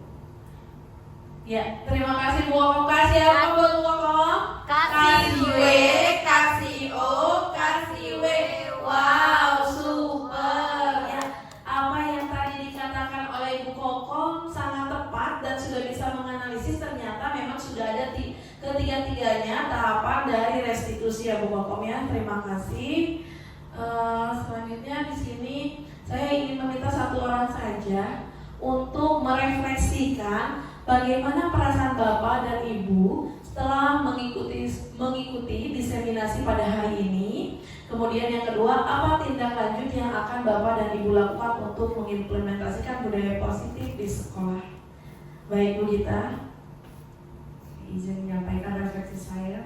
Ya, terima kasih Bu Kokom. Kasih apa buat Bu Kokom? Kasih W, kasih O, kasih W. Wow, super ya. Apa yang tadi dikatakan oleh Bu Kokom sangat tepat dan sudah bisa menganalisis. Ternyata memang sudah ada ketiga-tiganya tahapan dari restitusi ya Bu Kokom ya. Terima kasih. Selanjutnya di sini saya ingin meminta satu orang saja untuk merefleksikan bagaimana perasaan Bapak dan Ibu setelah mengikuti diseminasi pada hari ini. Kemudian yang kedua, apa tindak lanjut yang akan Bapak dan Ibu lakukan untuk mengimplementasikan budaya positif di sekolah? Baik Bu Gita. Izin menyampaikan refleksi saya.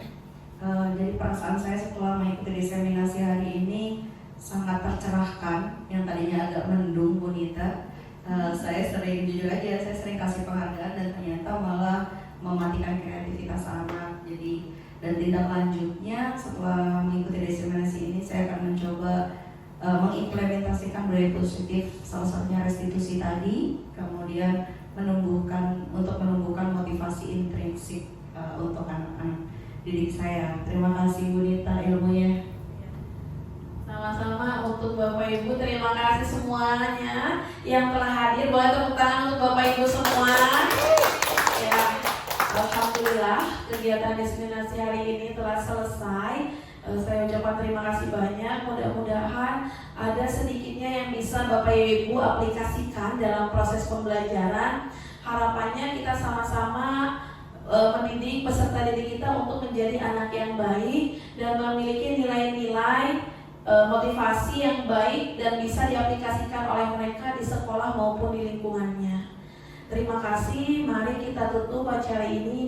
Jadi perasaan saya setelah mengikuti diseminasi hari ini sangat tercerahkan. Yang tadinya agak mendung Bu Nita. Saya sering, jujur aja, saya sering kasih penghargaan dan ternyata malah mematikan kreativitas anak. Jadi dan tindak lanjutnya setelah mengikuti diseminasi ini saya akan mencoba mengimplementasikan budaya positif, salah satunya restitusi tadi, kemudian menumbuhkan motivasi intrinsik untuk anak-anak didik saya. Terima kasih Bu Nita ilmunya. Sama-sama untuk Bapak Ibu, terima kasih semuanya yang telah hadir. Boleh tepuk tangan untuk Bapak Ibu semua. Ya, alhamdulillah kegiatan diseminasi hari ini telah selesai. Saya ucapkan terima kasih banyak. Mudah-mudahan ada sedikitnya yang bisa Bapak Ibu aplikasikan dalam proses pembelajaran. Harapannya kita sama-sama mendidik peserta didik kita untuk menjadi anak yang baik dan memiliki nilai-nilai motivasi yang baik dan bisa diaplikasikan oleh mereka di sekolah maupun di lingkungannya. Terima kasih. Mari kita tutup acara ini